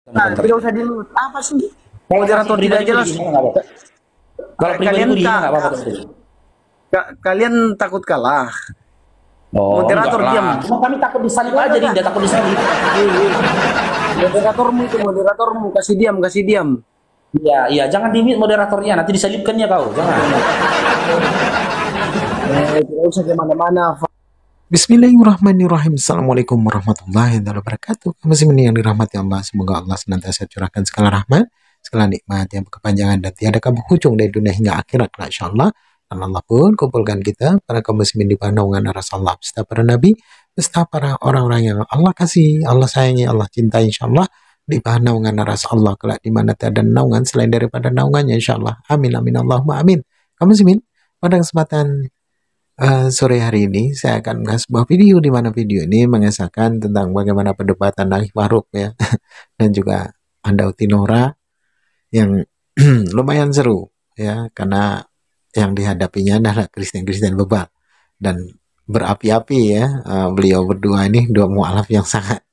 Nah, tidak usah di apa sih? Kalau Moderator tidak pribadi jelas. nggak apa-apa. Kalau pribadi Kalian dihina nggak apa-apa teman. kalian takut kalah. Oh, enggak Moderator diam. lah. Cuma kami takut disalib aja, Enggak. Dinda, takut disalib. Moderatormu itu moderatormu kasih diam, kasih diam. Iya, iya, jangan di-mute moderatornya, nanti disalibkannya kau. Jangan. Tidak usah kemana-mana. Bismillahirrahmanirrahim. Assalamualaikum warahmatullahi wabarakatuh. Muslimin yang dirahmati Allah, semoga Allah senantiasa curahkan segala rahmat, segala nikmat yang berkepanjangan dan tiada berujung dari dunia hingga akhirat, insyaallah. Dan Allah pun kumpulkan kita para kaum muslimin di bawah naungan Rasulullah beserta para nabi, beserta para orang-orang yang Allah kasih, Allah sayangi, Allah cintai, insyaallah di bawah naungan Rasulullah kelak di mana tiada naungan selain daripada naungannya, insyaallah. Amin amin Allahumma amin. Kaum muslimin, pada kesempatan sore hari ini saya akan mengasih sebuah video di mana video ini mengesahkan tentang bagaimana perdebatan Naif Farouk ya dan juga Andauti Nora yang lumayan seru ya, karena yang dihadapinya adalah Kristen-Kristen bebal dan berapi-api ya. Beliau berdua ini dua mualaf yang sangat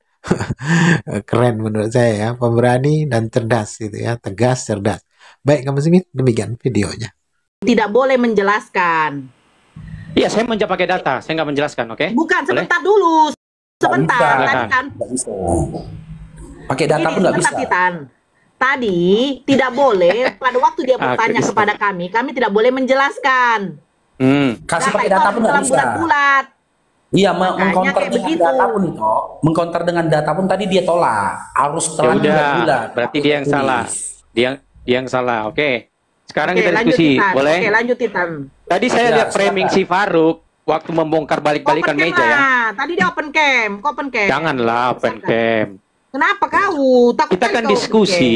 keren menurut saya ya, pemberani dan cerdas gitu ya, tegas cerdas. Baik kamu muslimin, demikian videonya. Tidak boleh menjelaskan. Iya, saya menjawab pakai data. Saya nggak menjelaskan, oke? Bukan, Boleh? sebentar dulu. Sebentar, tadi kan. Nggak bisa. Pakai data pun nggak bisa. Titan. Tadi tidak boleh, pada waktu dia bertanya Kristen. kepada kami tidak boleh menjelaskan. Kasih Data pakai itu data harus pun nggak dalam bisa. bulat-bulat. Iya, Makanya mengcounter kayak dengan begitu. data pun itu, mengcounter dengan data pun tadi dia tolak. Harus Ya telan udah, bulat. berarti dia yang Tulis. salah. Dia yang salah, oke? Sekarang Oke, kita lanjut, diskusi, Titan. boleh? Oke, lanjut, Titan. Tadi saya Ya, lihat framing silakan. si Farouk waktu membongkar balik-balikan Open cam meja ya. lah. Tadi dia open cam. Kok open cam? Janganlah open cam. Kenapa kau? Takut Kita kali kan kau open diskusi.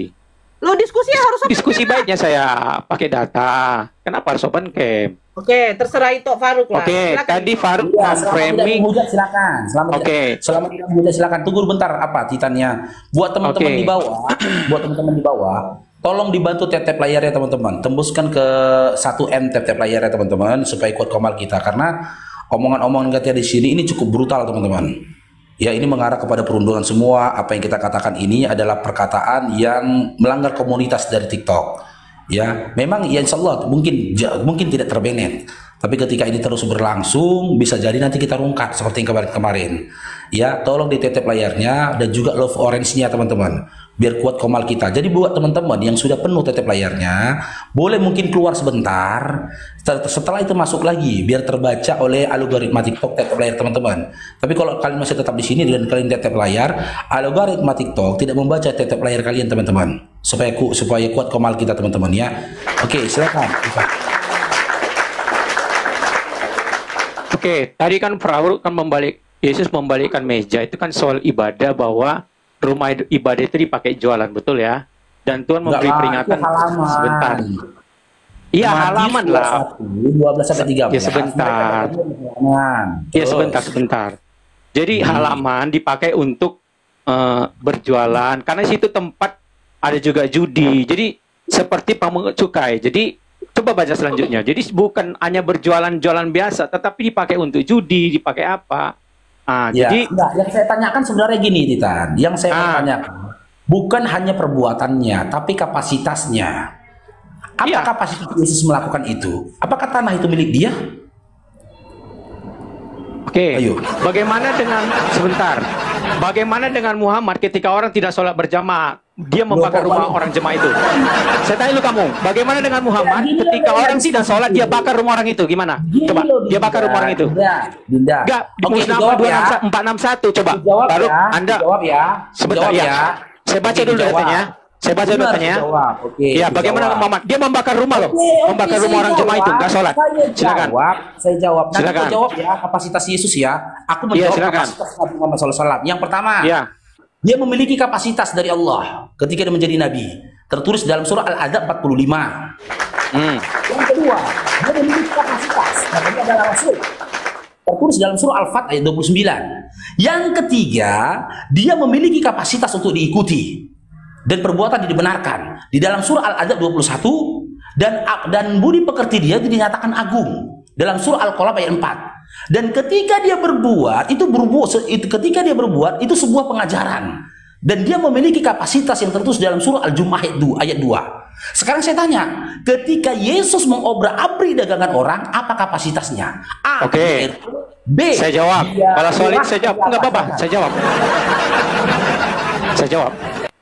cam. Lo diskusi harus open Diskusi cam lah. baiknya saya pakai data. Kenapa harus open cam? Oke, terserah itu Farouk lah. Oke, Silakan. tadi Farouk Iya, selama tidak framing. menghujat silakan. Oke. Selama tidak menghujat silakan. Tunggu bentar apa titannya. Buat teman-teman Oke. di bawah, buat teman-teman di bawah, tolong dibantu tap-tap layarnya teman-teman. Tembuskan ke 1M tap-tap layarnya teman-teman supaya kuat komal kita, karena omongan-omongan kita di sini ini cukup brutal teman-teman. Ya, ini mengarah kepada perundungan semua. Apa yang kita katakan ini adalah perkataan yang melanggar komunitas dari TikTok. Ya, memang ya insya Allah mungkin tidak terbanet. Tapi ketika ini terus berlangsung, bisa jadi nanti kita rungkat seperti yang kemarin-kemarin. Ya, tolong ditetep layarnya dan juga love orange-nya teman-teman, biar kuat komal kita. Jadi buat teman-teman yang sudah penuh tetep layarnya, boleh mungkin keluar sebentar. Setelah itu masuk lagi, biar terbaca oleh algoritma TikTok tetep layar teman-teman. Tapi kalau kalian masih tetap di sini dan kalian tetep layar, algoritma TikTok tidak membaca tetep layar kalian teman-teman. Supaya kuat komal kita teman-teman ya. Oke, silakan. Oke, tadi kan Farouk kan Yesus membalikkan meja. Itu kan soal ibadah, bahwa rumah ibadah itu dipakai jualan, betul ya? Dan Tuhan memberi peringatan sebentar. Iya, halaman lah. 12 sampai 13. Ya sebentar. Ya sebentar. Jadi halaman dipakai untuk berjualan, karena situ tempat ada juga judi. Jadi seperti pemungut cukai. Jadi coba baca selanjutnya. Jadi bukan hanya berjualan-jualan biasa, tetapi dipakai untuk judi, dipakai apa? Ya, Jadi enggak, yang saya tanyakan sebenarnya gini, Titan. Yang saya tanyakan bukan hanya perbuatannya, tapi kapasitasnya. Apa kapasitas Yesus melakukan itu? Apakah tanah itu milik dia? Oke, Ayo. bagaimana dengan Muhammad ketika orang tidak sholat berjamaah, dia membakar rumah orang jemaah itu? Saya tanya lu kamu, bagaimana dengan Muhammad ketika orang tidak sholat, dia bakar rumah orang itu? Gimana? Coba, dia bakar rumah orang itu. Dinda. Enggak, di Oke, Musnah dijawab ya. 461, coba. Dijawab Baru ya. Anda, Dijawab ya. sebentar Dijawab ya. Saya baca dulu Dijawab. datanya. Saya baca Benar, datanya. dijawab. Oke, Ya, bagaimana dijawab. Muhammad? Dia membakar rumah loh. Oke, Membakar saya rumah orang jemaah itu, jawab. enggak sholat. Silakan. Saya jawab. Nanti Silakan. kau jawab ya kapasitas Yesus ya. Aku Iya, menjawab silakan. kapasitas Nabi Muhammad SAW. Yang pertama, Ya. dia memiliki kapasitas dari Allah ketika dia menjadi nabi. Tertulis dalam surah Al-Adzab 45. Yang kedua, dia memiliki kapasitas karena dia adalah rasul. Tertulis dalam surah Al-Fat ayat 29. Yang ketiga, dia memiliki kapasitas untuk diikuti dan perbuatan dibenarkan. Di dalam surah Al-Adzab 21, dan budi pekerti dia dinyatakan agung dalam surah Al-Qalab ayat 4. Dan ketika dia berbuat itu sebuah pengajaran. Dan dia memiliki kapasitas yang tertulis dalam surah Al-Jumu'ah ayat 2. Sekarang saya tanya, ketika Yesus mengobrak-abrik dagangan orang, apa kapasitasnya? A. Oke. B. Saya jawab. Kalau soal ini saya jawab. Enggak apa-apa, saya jawab. Saya jawab.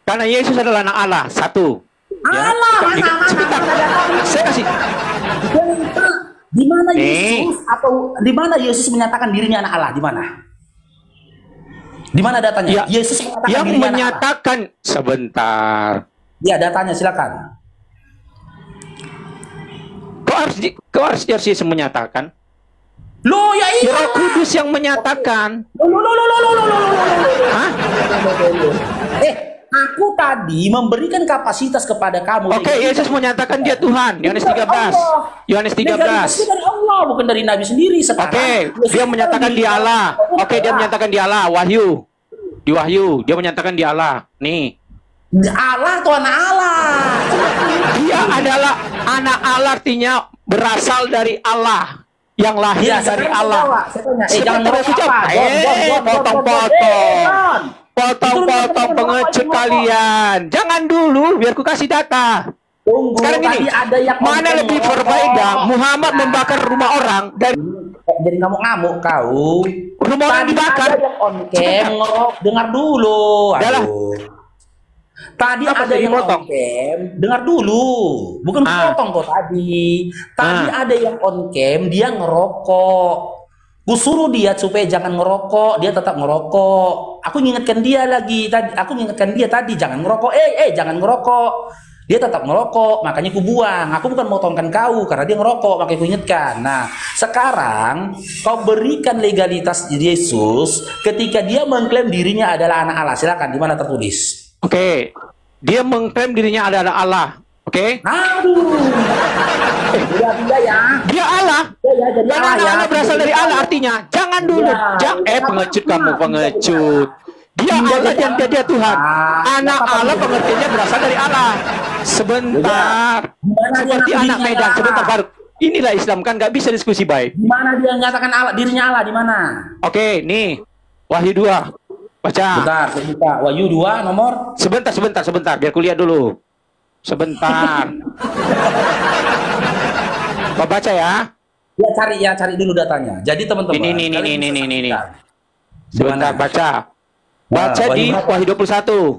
Karena Yesus adalah anak Allah, satu. Allah, Sebentar. Saya kasih. Di mana Yesus atau di mana Yesus menyatakan dirinya anak Allah? Di mana? Di mana datanya? Ya, Yesus menyatakan yang dirinya anak Allah. menyatakan sebentar. Ya, datanya silakan. Kok harus Yesus menyatakan? Loh, ya iya. Roh Kudus yang menyatakan. Hah? Aku tadi memberikan kapasitas kepada kamu. Oke, Yesus menyatakan dia Tuhan. Yohanes 13. Yohanes 13. Itu dari Allah, bukan dari Nabi sendiri. Sekarang, Oke, dia menyatakan dia Allah. Oke, dia menyatakan dia Allah. Wahyu. Di Wahyu, dia menyatakan dia Allah. Nih. Allah atau anak Allah? Dia adalah anak Allah, artinya berasal dari Allah. Yang lahir dari Allah. Jangan aku jawab. Potong-potong. Potong-potong pengecut kalian. Jangan dulu, biar ku kasih data. Tunggu, sekarang gini, ada yang mana lebih berbeda Muhammad membakar rumah orang dan jadi ngamuk-ngamuk kau. Rumah orang dibakar. Ada yang on cam ngerok, dengar dulu. Aduh. Tadi apa ada yang dipotong? on cam, dengar dulu. Bukan potong kok tadi. Tadi ada yang on cam, dia ngerokok. Gue suruh dia supaya jangan ngerokok, dia tetap ngerokok. Aku ngingetkan dia lagi tadi, jangan ngerokok. Jangan ngerokok. Dia tetap ngerokok, makanya ku buang. Aku bukan motongkan kau karena dia ngerokok, makanya ku ingatkan. Nah, sekarang kau berikan legalitas Yesus ketika dia mengklaim dirinya adalah anak Allah. Silakan, di mana tertulis? Oke. Dia mengklaim dirinya adalah Allah. Oke? Aduh. Dia ya. Dia Allah. Jadi Dan anak Allah berasal dari Allah, artinya jangan dulu. Pengecut kamu, pengecut. Dia Allah dan dia Tuhan. Anak Allah pengertiannya berasal dari Allah. Sebentar. Seperti anak Medan. Sebentar baru. Inilah Islam, kan nggak bisa diskusi baik. Di mana dia menyatakan Allah, dirinya Allah, di mana? Oke, nih. Wahyu 2. Baca. Bentar, saya buka. Wahyu 2 nomor. Sebentar. Biar kulihat dulu. Sebentar. Kau baca ya. Ya cari dulu datanya. Jadi teman-teman. Ini. Sebentar baca. Baca di Wahyu 21.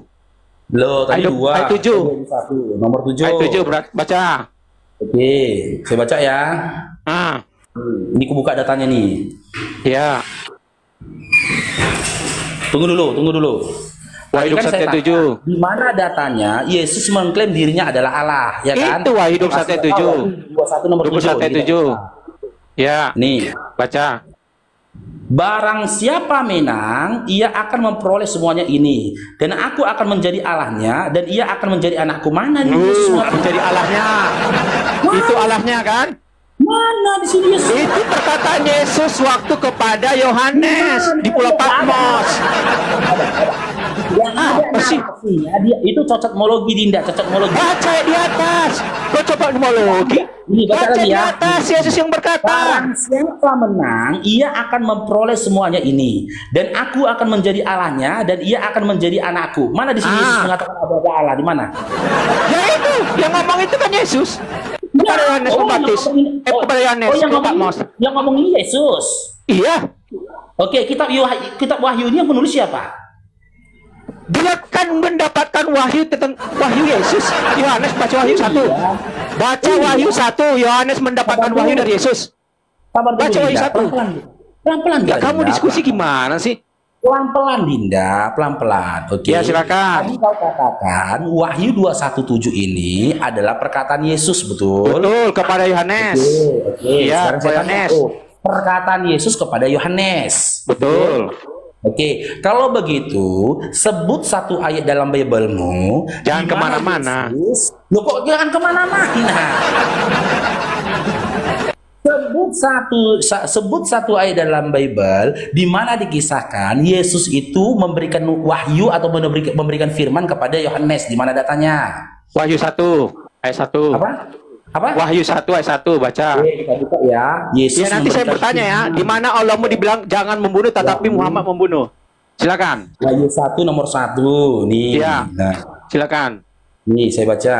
Loh, tadi 2. Ayat 7. Nomor 7. Ayat 7 baca. Oke, saya baca ya. Ini aku buka datanya nih. Ya. Tunggu dulu. Wahyu 21 ayat 7. Di mana datanya Yesus mengklaim dirinya adalah Allah, ya kan? Itu Wahyu 21 ayat 7. 21 nomor 21 ayat 7. Ya. Nih, baca. Barang siapa menang, ia akan memperoleh semuanya ini, dan aku akan menjadi Allahnya, dan ia akan menjadi anakku. Mana nih Yesus menjadi Allahnya? Itu Allahnya kan? Mana di sini Yesus? Itu perkataan Yesus waktu kepada Yohanes di Pulau Patmos. Dia itu cocokmologi, Dinda, cocokmologi. Baca di atas. Cocokmologi. Baca di atas, Yesus yang berkata, barang siapa menang, ia akan memperoleh semuanya ini, dan aku akan menjadi Allahnya, dan ia akan menjadi anakku. Mana di sini Yesus mengatakan ada Allah? Di mana? Ya itu, yang ngomong itu kan Yesus. Kepada Yohanes Pembaptis. Kepada Yohanes Patmos. Yang ngomong ini Yesus. Iya. Oke, kitab Wahyu ini yang penulis siapa? Dia kan mendapatkan wahyu tentang wahyu Yesus. Yohanes baca Wahyu 1. Baca Wahyu 1. Yohanes mendapatkan wahyu dari Yesus. Baca Wahyu 1. Pelan-pelan. Ya, kamu diskusi gimana sih? Pelan-pelan, Dinda, pelan-pelan. Oke. Ya, silakan. Tadi kau katakan Wahyu 2:1-7 ini adalah perkataan Yesus, betul? Betul, kepada Yohanes. Oke. Ya, Sekarang saya Yohanes. Perkataan Yesus kepada Yohanes. Betul. Oke, kalau begitu sebut satu ayat dalam Bible-mu. Jangan kemana-mana. Loh, kok jangan kemana-mana? Sebut satu ayat dalam Bible di mana dikisahkan Yesus itu memberikan wahyu atau memberikan firman kepada Yohanes. Di mana datanya? Wahyu 1 ayat 1. Apa? Wahyu 1 ayat 1, baca. Oke, kita buka ya. Yesus ya, nanti saya bertanya ya, di mana Allahmu dibilang jangan membunuh tetapi Muhammad membunuh? Silakan. Wahyu 1 nomor 1 nih. Iya. Nah, Silakan. nih saya baca.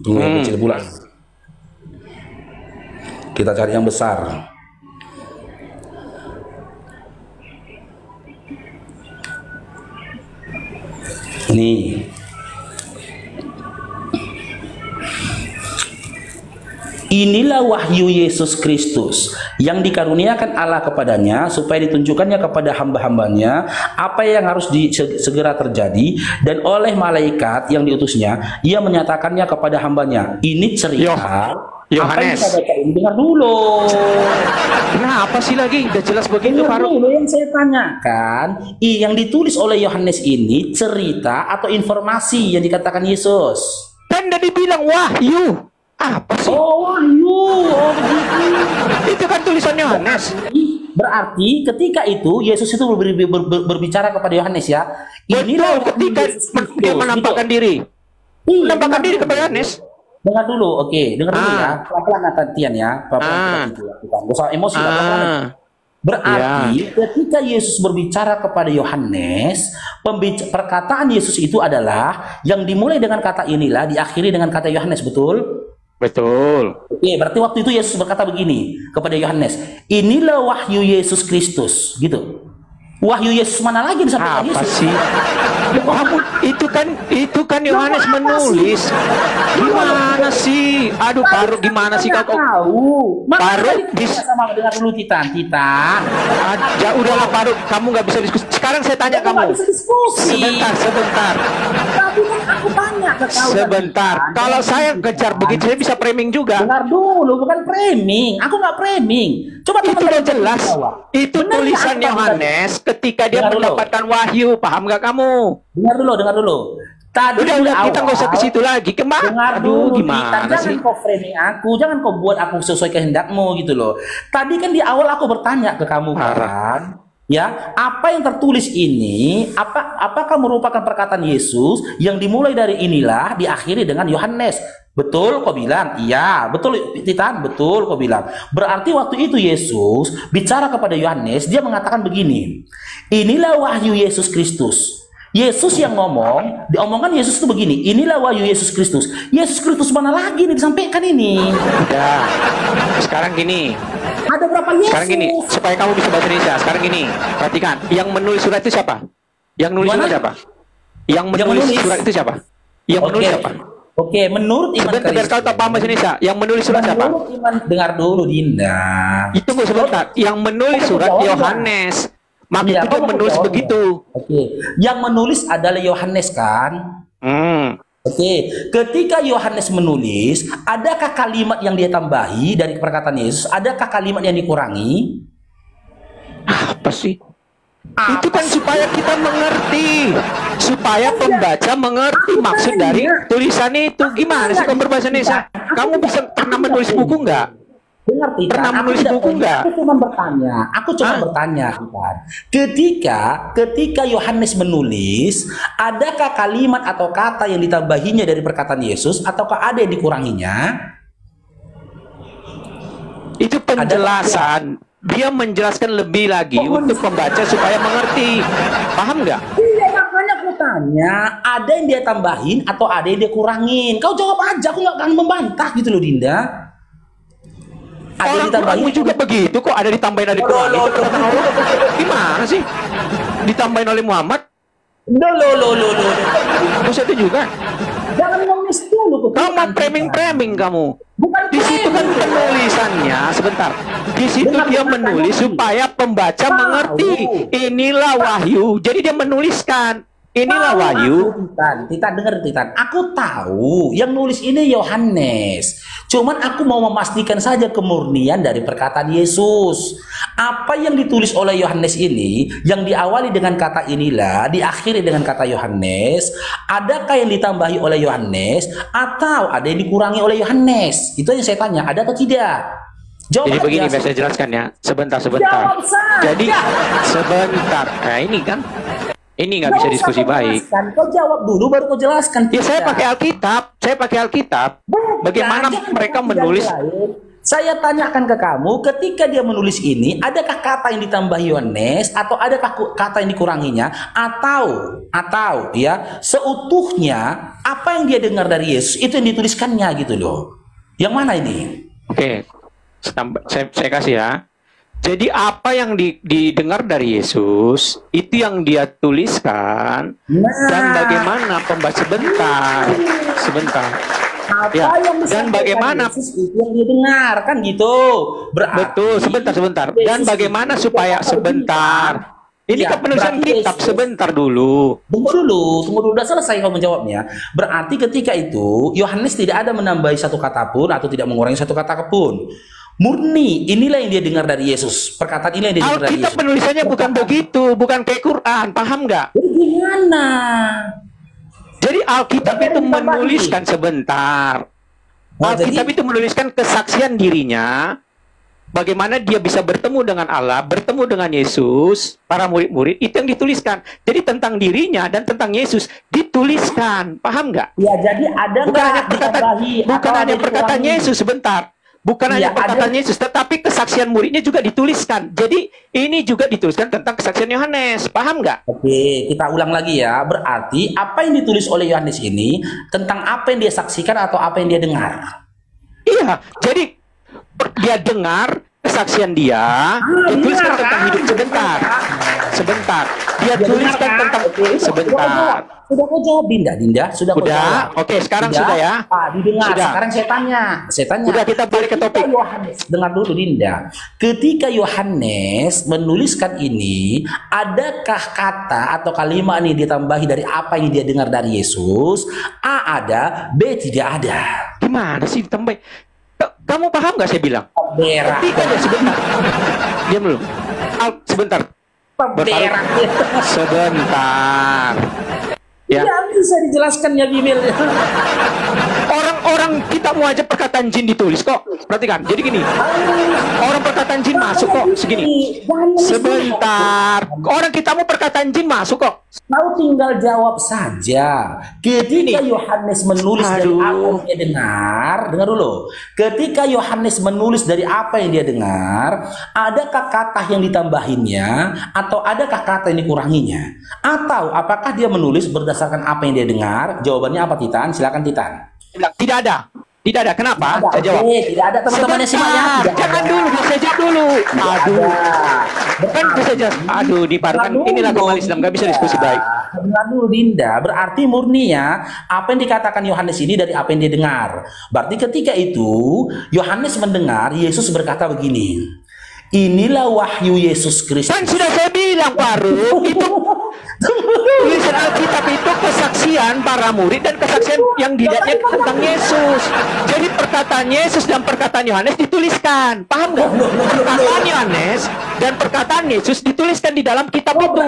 Tunggu yang kecil pula. Kita cari yang besar. Nih. Inilah wahyu Yesus Kristus yang dikaruniakan Allah kepadanya supaya ditunjukkannya kepada hamba-hambanya apa yang harus segera terjadi, dan oleh malaikat yang diutusnya ia menyatakannya kepada hambanya. Ini cerita Yohanes. apa yang kita baca ini. Dengar dulu. Kenapa sih lagi? Udah jelas begitu, Dengar Faruk. dulu yang saya tanyakan. Yang ditulis oleh Yohanes ini cerita atau informasi yang dikatakan Yesus? Kan udah dibilang wahyu. Apa sih? Oh, wahyu. Oh, begitu. Itu kan tulisan Yohanes. Berarti ketika itu Yesus itu berbicara kepada Yohanes ya. Inilah Betul, ketika dia menampakkan diri. Menampakkan diri kepada Yohanes. Dengar dulu, oke, dengar dulu ya. Pelan-pelan akan Tian ya. Pelan-pelan itu lakukan. Gak usah emosi, pelan-pelan. Berarti ketika Yesus berbicara kepada Yohanes, perkataan Yesus itu adalah yang dimulai dengan kata inilah, diakhiri dengan kata Yohanes, betul? Betul. Oke, berarti waktu itu Yesus berkata begini kepada Yohanes, inilah wahyu Yesus Kristus, gitu. Wahyu Yesus mana lagi disampaikan Apa Yesus? sih? Kamu itu kan Yohanes menulis. Gimana sih? Aduh, Faruk, gimana sih kau? Tahu. Faruk, sama dengar dulu Titan. Ya udahlah, Faruk, kamu nggak bisa diskusi. Sekarang saya tanya kamu. Diskusi. Sebentar. Tapi kan aku tanya ke kau. Sebentar. Kalau saya kejar begitu, saya bisa framing juga. Dengar dulu, bukan framing. Aku nggak framing. Coba Itu udah jelas. Itu Benar tulisan nggak aku Yohanes ketika dia Dengar dulu. mendapatkan wahyu. Paham nggak kamu? Dengar dulu. Tadi Udah, di kita nggak usah ke situ lagi. Dengar Aduh, dulu, gimana Titan. sih? Jangan kau framing aku, jangan kau buat aku sesuai kehendakmu gitu loh. Tadi kan di awal aku bertanya ke kamu kan, ya, apa yang tertulis ini, apakah merupakan perkataan Yesus yang dimulai dari inilah, diakhiri dengan Yohanes? Betul kau bilang, iya, betul Titan, betul kau bilang. Berarti waktu itu Yesus bicara kepada Yohanes, dia mengatakan begini, inilah wahyu Yesus Kristus. Yesus yang ngomong, diomongan Yesus itu begini, inilah wahyu Yesus Kristus. Yesus Kristus mana lagi nih disampaikan ini? Udah. Sekarang gini. Ada berapa Yesus? Sekarang gini, supaya kamu bisa bahasa Indonesia. Sekarang gini, perhatikan. Yang menulis surat itu siapa? Yang nulis surat siapa? Yang menulis surat itu siapa? Yang menulis siapa? Oke, menurut iman Sebentar, biar kau tahu paham bahasa Indonesia. Yang menulis surat siapa? Menurut iman, dengar dulu Dinda. Itu gue sebentar. Yang menulis surat Yohanes. Maksudnya dia menulis begitu. Oke, yang menulis adalah Yohanes kan? Oke, ketika Yohanes menulis, adakah kalimat yang dia tambahi dari perkataan Yesus? Adakah kalimat yang dikurangi? Apa sih? Itu kan supaya kita mengerti, supaya pembaca mengerti maksud dari tulisan itu. Gimana sih kamu berbahasa Indonesia? Kamu bisa pernah menulis buku nggak? Dengar Titan, Pernah menulis buku nggak? Aku cuma bertanya, Titan. Ketika Yohanes menulis, adakah kalimat atau kata yang ditambahinya dari perkataan Yesus, ataukah ada yang dikuranginya? Itu penjelasan. Dia menjelaskan lebih lagi untuk pembaca supaya mengerti. Paham nggak? Iya, makanya aku tanya, ada yang dia tambahin atau ada yang dia kurangin? Kau jawab aja, aku nggak akan membantah gitu loh, Dinda. Ada Orang juga begitu kok, ada ditambahin, ada dikurangin. Gimana sih? Ditambahin oleh Muhammad? Loh. Terus itu juga. Jangan ngemis dulu. Kamu framing kamu. Bukan di situ kan penulisannya, sebentar. Di situ dia menulis supaya pembaca mengerti. Inilah wahyu. Jadi dia menuliskan. Inilah wahyu. Titan, dengar Titan. Aku tahu yang nulis ini Yohanes. Cuman aku mau memastikan saja kemurnian dari perkataan Yesus. Apa yang ditulis oleh Yohanes ini, yang diawali dengan kata inilah, diakhiri dengan kata Yohanes, adakah yang ditambahi oleh Yohanes atau ada yang dikurangi oleh Yohanes? Itu yang saya tanya, ada atau tidak? Jadi begini, biar saya jelaskan ya. Sebentar. Jadi sebentar. Nah ini kan. Ini nggak bisa diskusi baik. Kau jawab dulu baru kau jelaskan. Ya saya pakai Alkitab. Bagaimana mereka menulis? Saya tanyakan ke kamu, ketika dia menulis ini, adakah kata yang ditambah Yohanes atau adakah kata yang dikuranginya atau ya seutuhnya apa yang dia dengar dari Yesus itu yang dituliskannya gitu loh. Yang mana ini? Oke, saya kasih ya. Jadi apa yang didengar dari Yesus itu yang dia tuliskan dan bagaimana sebentar. Apa Ya, yang dan disampaikan bagaimana Yesus itu yang dia dengar kan gitu. Berarti betul, sebentar. Dan Yesus bagaimana itu supaya tidak sebentar. Ini Ya, kan penulisan berarti kitab Yesus- sebentar dulu. Tunggu dulu, udah selesai kau menjawabnya. Berarti ketika itu Yohanes tidak ada menambahi satu kata pun atau tidak mengurangi satu kata pun. Murni, inilah yang dia dengar dari Yesus. Perkataan ini yang dia dengar dari Alkitab Yesus. penulisannya bukan begitu, bukan kayak Quran, paham nggak? Jadi gimana? Jadi Alkitab itu menuliskan sebentar. Nah, Alkitab jadi- itu menuliskan kesaksian dirinya, bagaimana dia bisa bertemu dengan Allah, bertemu dengan Yesus, para murid-murid, itu yang dituliskan. Jadi tentang dirinya dan tentang Yesus dituliskan, paham nggak? Ya, jadi ada Bukan nggak hanya perkataan, ditambahi bukan atau hanya ada perkataan dikurangi? Yesus, sebentar. Bukan Iya, hanya perkataan Yesus, tetapi kesaksian muridnya juga dituliskan. Jadi ini juga dituliskan tentang kesaksian Yohanes, paham nggak? Oke, kita ulang lagi ya. Berarti apa yang ditulis oleh Yohanes ini tentang apa yang dia saksikan atau apa yang dia dengar? Iya, jadi dia dengar kesaksian dia tuliskan tentang hidup sebentar. Dia tuliskan tentang sebentar. Sudah kau jawab, Dinda. Sudah kau Udah, jawab. oke, sekarang sudah ya. Didengar. Sudah. Sekarang saya tanya. Udah, kita balik ke topik. Ketika Yohanes, dengar dulu Dinda. Ketika Yohanes menuliskan ini, adakah kata atau kalimat ini ditambahi dari apa yang dia dengar dari Yesus? A ada, B tidak ada. Gimana sih ditambah? Kamu paham nggak saya bilang? Berak. Ketika dia sebentar. Diam dulu. Sebentar. Berak. Sebentar. Ya. Tidak bisa dijelaskan ya Bimil. Orang kita mau aja perkataan jin ditulis kok. Perhatikan. Jadi gini. Orang perkataan jin masuk kok segini. Sebentar. Orang kita mau perkataan jin masuk kok. Kau tinggal jawab saja. Ketika Ini. Yohanes menulis dari Aduh. apa yang dia dengar dulu. Ketika Yohanes menulis dari apa yang dia dengar, adakah kata yang ditambahinnya atau adakah kata yang dikuranginya? Atau apakah dia menulis berdasarkan apa yang dia dengar? Jawabannya apa Titan? Silakan Titan. Tidak ada. Tidak ada. Kenapa? Ada, Saya jawab. oke, tidak ada teman-teman yang simaknya. Sebentar, Tidak jangan ada. dulu, biar saya jawab dulu. Aduh, kan bisa jawab. Aduh, di kan inilah kembali Islam, nggak bisa diskusi baik. Dengar dulu Dinda, berarti murni ya apa yang dikatakan Yohanes ini dari apa yang dia dengar. Berarti ketika itu Yohanes mendengar Yesus berkata begini, inilah wahyu Yesus Kristus. Kan sudah saya bilang, Faruk, itu tulisan Alkitab itu kesaksian para murid dan kesaksian yang dilihatnya tentang Yesus. Jadi perkataan Yesus dan perkataan Yohanes dituliskan. Paham nggak? Perkataan Yohanes dan perkataan Yesus dituliskan di dalam kitab itu.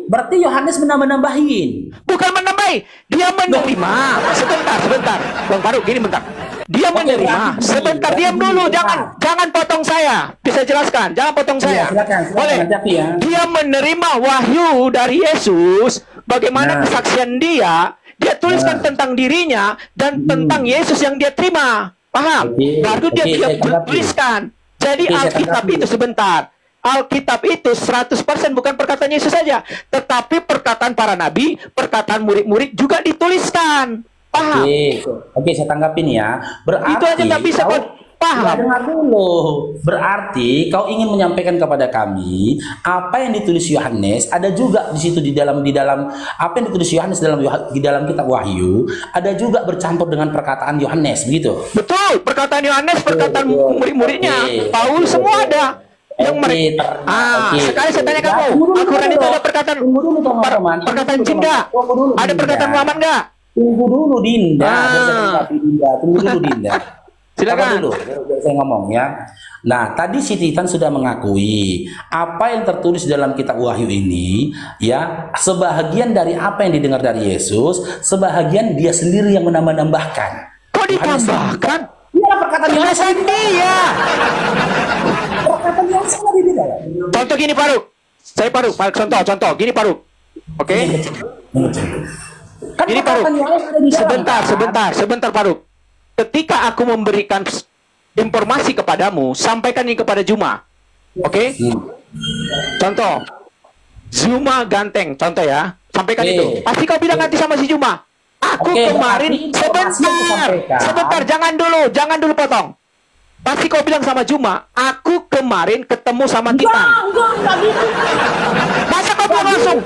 Berarti Yohanes menambah-nambahin. Bukan menambahi, dia menerima. Sebentar. Bang Faruk, gini bentar. Dia menerima. Sebentar, diam dulu. Jangan potong saya. Bisa jelaskan. Jangan potong saya. Silakan, Boleh. nanti ya. Dia menerima wahyu dari Yesus. Bagaimana kesaksian dia. Dia tuliskan tentang dirinya dan tentang Yesus yang dia terima. Paham? Oke, Baru dia oke, saya tanggapi. tuliskan. Jadi Oke, saya Alkitab tanggapi. itu sebentar. Alkitab itu 100% bukan perkataan Yesus saja, tetapi perkataan para nabi, perkataan murid-murid juga dituliskan. Paham? Oke, saya tanggapin ya. Berarti Itu aja nggak bisa kau paham. Ya, dengar dulu. Berarti kau ingin menyampaikan kepada kami apa yang ditulis Yohanes ada juga di situ di dalam apa yang ditulis Yohanes di dalam kitab Wahyu ada juga bercampur dengan perkataan Yohanes begitu. Betul, perkataan Yohanes, perkataan murid-muridnya, Oke. Paulus semua ada. Yang mereka. Sekarang saya tanya kamu, Al-Quran itu ada perkataan perkataan jin nggak? Ada perkataan Muhammad nggak? Tunggu dulu Dinda. Tunggu dulu Dinda. Silakan. Sabar dulu, biar saya ngomong ya. Nah, tadi si Titan sudah mengakui apa yang tertulis dalam kitab Wahyu ini, ya, sebahagian dari apa yang didengar dari Yesus, sebahagian dia sendiri yang menambah-nambahkan. Kok ditambahkan? Iya, perkataan Yohanes Tulisan dia. perkataan Yohanes ada di dalam. Contoh gini, Faruk. Saya Faruk, contoh gini, Faruk. Oke? Kan Ini perkataan Faruk. Yohanes ada di dalam. Sebentar, Faruk. Ketika aku memberikan informasi kepadamu, sampaikan ini kepada Juma. Oke? Contoh, Zuma ganteng, contoh ya. Sampaikan itu. Pasti kau bilang nanti sama si Juma. Aku kemarin sebentar, jangan dulu potong. Pasti kau bilang sama Juma, aku kemarin ketemu sama Titan. Enggak gitu. Masa kau bilang langsung?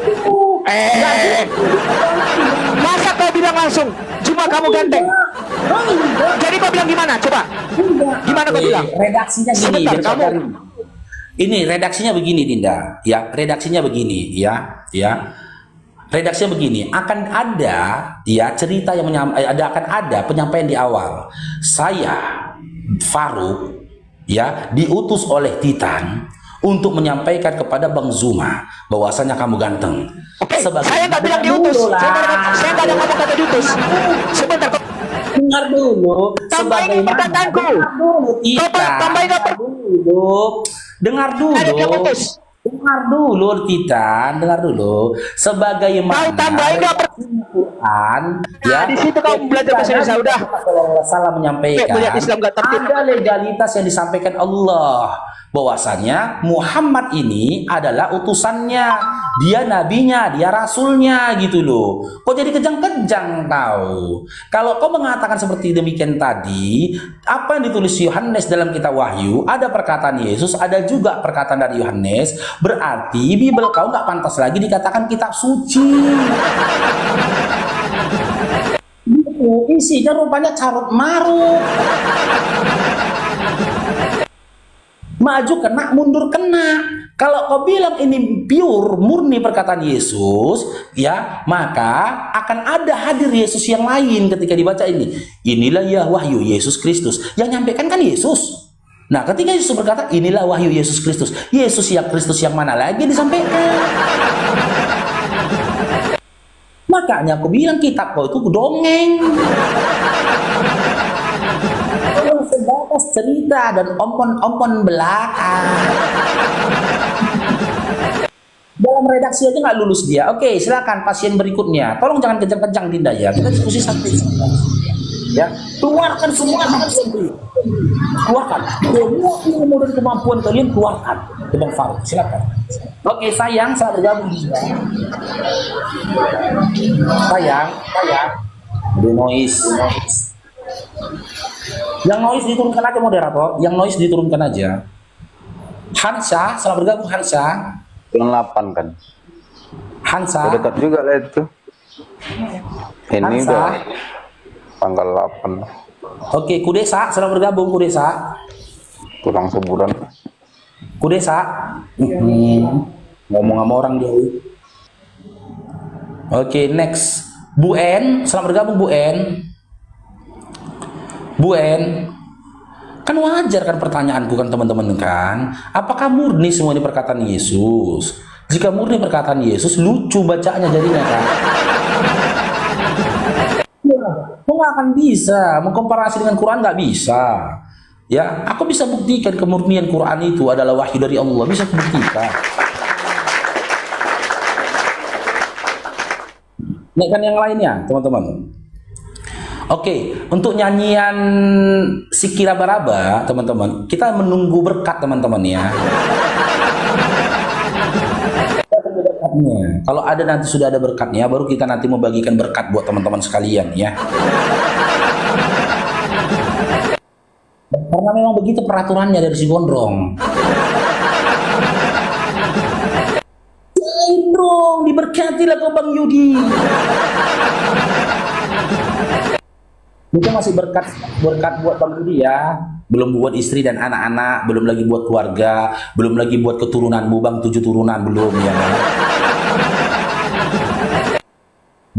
Masa kau bilang langsung, Juma kamu ganteng? Jadi kau bilang gimana? Coba. Gimana kau bilang? Redaksinya gini, Sebentar, biar kamu. kamu. Ini redaksinya begini, Dinda. Ya, redaksinya begini, ya. Redaksinya begini, akan ada ya cerita yang akan ada penyampaian di awal. Saya Faruk ya diutus oleh Titan untuk menyampaikan kepada Bang Zuma bahwasanya kamu ganteng. Oke, saya nggak bilang diutus. Saya nggak ada ngomong kata diutus. Sebentar, Dengar dulu. tambahin perkataanku. Tambahin apa? Dengar dulu. Ada yang putus. Dengar dulu, Titan. Dengar dulu. Sebagaimana Kau tambahin apa? Quran, ya. Di situ kau belajar bahasa Indonesia udah. Kalau salah menyampaikan, Melihat Islam gak tertib. ada legalitas yang disampaikan Allah bahwasanya Muhammad ini adalah utusannya, dia nabinya, dia rasulnya gitu loh. Kok jadi kejang-kejang tahu? Kalau kau mengatakan seperti demikian tadi, apa yang ditulis Yohanes dalam kitab Wahyu, ada perkataan Yesus, ada juga perkataan dari Yohanes, berarti Bible kau nggak pantas lagi dikatakan kitab suci. Isinya rupanya carut marut, maju kena mundur kena. Kalau kau bilang ini pure murni perkataan Yesus, ya maka akan ada hadir Yesus yang lain ketika dibaca ini. Inilah ya wahyu Yesus Kristus, yang nyampaikan kan Yesus. Nah ketika Yesus berkata inilah wahyu Yesus Kristus, Yesus yang mana lagi disampaikan? Makanya aku bilang kitab kau itu dongeng. Sebatas cerita dan ompon-ompon belaka. Dalam redaksi aja nggak lulus dia. Oke, silakan pasien berikutnya. Tolong jangan kejang-kejang, Dinda ya. Kita diskusi sampai ya. Keluarkan semua keluarkan. Semua ilmu dan kemampuan kalian keluarkan. Bang Faruk, silakan. Oke, sayang, saya bergabung di sini. Sayang. The noise. Yang noise diturunkan aja moderator. Yang noise diturunkan aja. Hansa, selamat bergabung Hansa. Bulan 8 kan. Hansa. Dekat juga lah itu. Ini Hansa. udah tanggal 8. Oke, Kudesa, selamat bergabung Kudesa. Kurang sebulan. Kudesa. Ngomong sama orang dia. Oke, next. Bu En, selamat bergabung Bu En. Bu En, kan wajar kan pertanyaanku kan teman-teman kan, apakah murni semua ini perkataan Yesus? Jika murni perkataan Yesus, lucu bacanya jadinya kan. Kok nggak akan bisa mengkomparasi dengan Quran, nggak bisa. Ya, aku bisa buktikan kemurnian Quran itu adalah wahyu dari Allah, bisa aku buktikan. Naikkan yang lainnya, teman-teman. Oke, untuk nyanyian Sikira Baraba, teman-teman, kita menunggu berkat, teman-teman ya. Berkatnya. Kalau ada nanti sudah ada berkatnya, baru kita nanti membagikan berkat buat teman-teman sekalian ya. Karena memang begitu peraturannya dari si Gondrong. Gondrong, diberkatilah kau Bang Yudi. Itu masih berkat buat Bang Yudi ya. Belum buat istri dan anak-anak, belum lagi buat keluarga, belum lagi buat keturunanmu Bang, 7 turunan belum ya.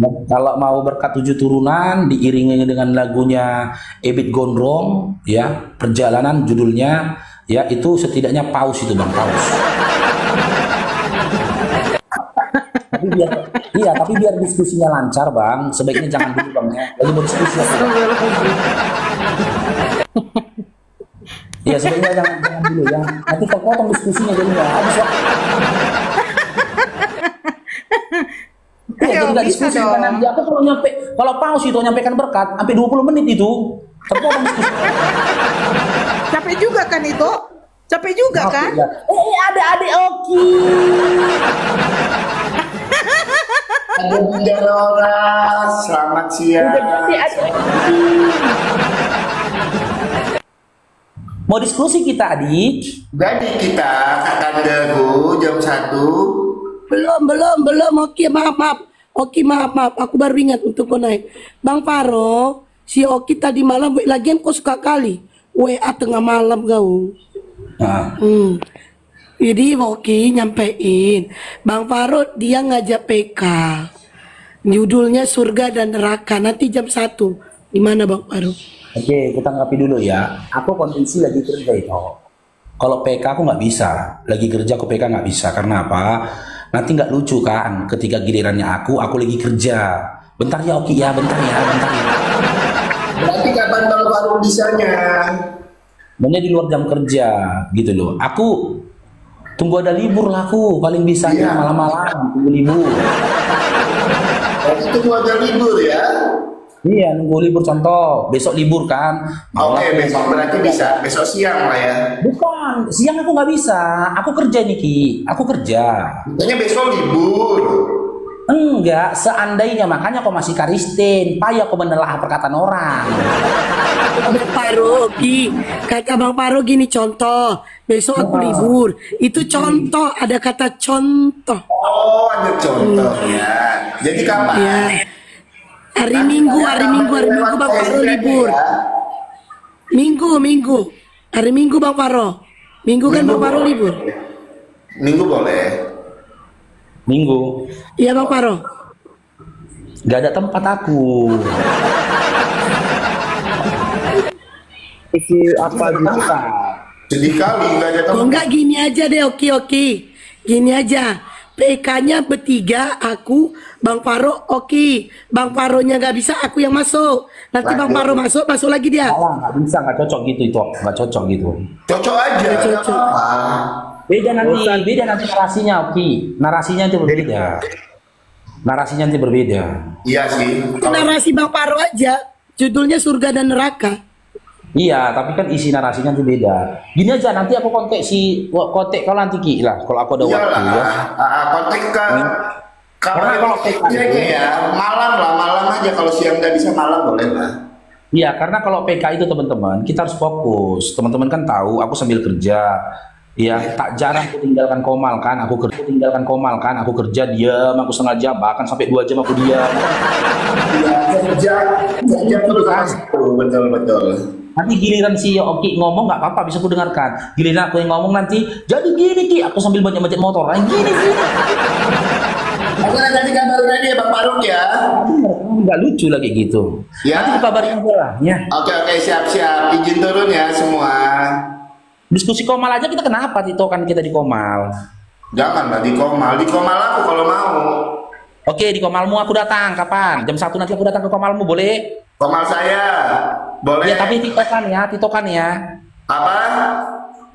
Nah, kalau mau berkat 7 turunan diiringi dengan lagunya Ebit Gondrong ya, perjalanan judulnya ya, itu setidaknya paus itu Bang, paus. Tapi biar diskusinya lancar Bang, sebaiknya jangan dulu Bang ya. Lagi mau diskusi ya. Iya, sebaiknya jangan dulu ya. Nanti terpotong diskusinya jadinya habis waktu. Iya, jadi nggak diskusi kan nanti. Aku kalau paus itu nyampaikan berkat sampai 20 menit itu. Terpotong diskusi. Capek juga kan itu? Capek juga kan? Ya. Adik-adik Oki. Ada Bunda Nora, selamat siang. Mau diskusi kita, adik? Jadi kita Kakak Dagu jam 1. Belum. Oki, maaf. Oki, maaf. Aku baru ingat untuk kau naik. Bang Faro, si Oki tadi malam, lagian kau suka kali. WA tengah malam kau. Nah. Jadi Oki nyampein, Bang Faro dia ngajak PK. Judulnya Surga dan Neraka, nanti jam 1. Gimana Bang Faro? Oke, kita ngakapi dulu ya. Aku kondisi lagi kerja itu. Kalau PK aku nggak bisa. Lagi kerja aku PK nggak bisa. Karena apa? Nanti nggak lucu kan. Ketika gilirannya aku lagi kerja. Bentar ya Oki ya, bentar ya. Berarti kapan Bang Faru bisanya? Banyak di luar jam kerja gitu loh. Aku tunggu ada libur lah aku. Paling bisanya Iya. malam-malam tunggu libur. Berarti tunggu ada libur ya? Iya, nunggu libur contoh. Besok libur kan. Oke, besok berarti bisa. Besok siang lah ya. Bukan, siang aku nggak bisa. Aku kerja nih Ki. Aku kerja. Makanya besok libur. Enggak, seandainya makanya kau masih Karistin. Payah kau menelaah perkataan orang. Bang Faro, Ki, kata Bang Faro gini contoh. Besok aku libur. Itu contoh, ada kata contoh. Oh, ada contoh ya. Jadi kapan? Ya. Hari Minggu Bang Faro libur. Minggu. Hari Minggu Bang Faro. Minggu kan Bang Faro libur. Minggu boleh. Minggu. Iya Bang Faro. Gak ada tempat aku. Isi apa bisa? Sedih kali nggak ada Kok tempat. enggak gini aja deh, Oki. Gini aja. PK-nya bertiga, aku, Bang Faro, Oki. Bang Faronya nggak bisa, aku yang masuk. Nanti Bang Faro masuk lagi dia. Salah, nggak bisa, nggak cocok gitu itu, nggak cocok gitu. Cocok aja. nggak Cocok. apa-apa. Beda nanti narasinya, Oki. Narasinya itu berbeda. Iya sih. Kalau Narasi Bang Faro aja, judulnya Surga dan Neraka. Iya, tapi kan isi narasinya itu beda. Gini aja, nanti aku kontak kalau nanti Ki lah, kalau aku ada waktu ya. kontak ke Karena kalau PK ya malam aja, kalau siang nggak bisa malam boleh lah. Iya, karena kalau PK itu teman-teman, kita harus fokus. Teman-teman kan tahu, aku sambil kerja. Ya, tak jarang aku tinggalkan Komal kan, aku kerja diam, aku setengah jam, bahkan sampai 2 jam aku diam. Kerja terus betul. Nanti giliran si Oki ngomong nggak apa-apa, bisa aku dengarkan. Giliran aku yang ngomong nanti, jadi gini Ki, aku sambil banyak motor, gini. Aku nanti kabarin aja ya Bang Faruk ya. Nggak lucu lagi gitu. Ya. Nanti kabarin aja ya. Oke, siap. Izin turun ya semua. Diskusi Komal aja kita kenapa titokan kita di Komal? Jangan lah di Komal aku kalau mau. Oke, di Komalmu aku datang kapan? Jam 1 nanti aku datang ke Komalmu, boleh? Komal saya boleh. Ya, tapi titokan ya. Apa?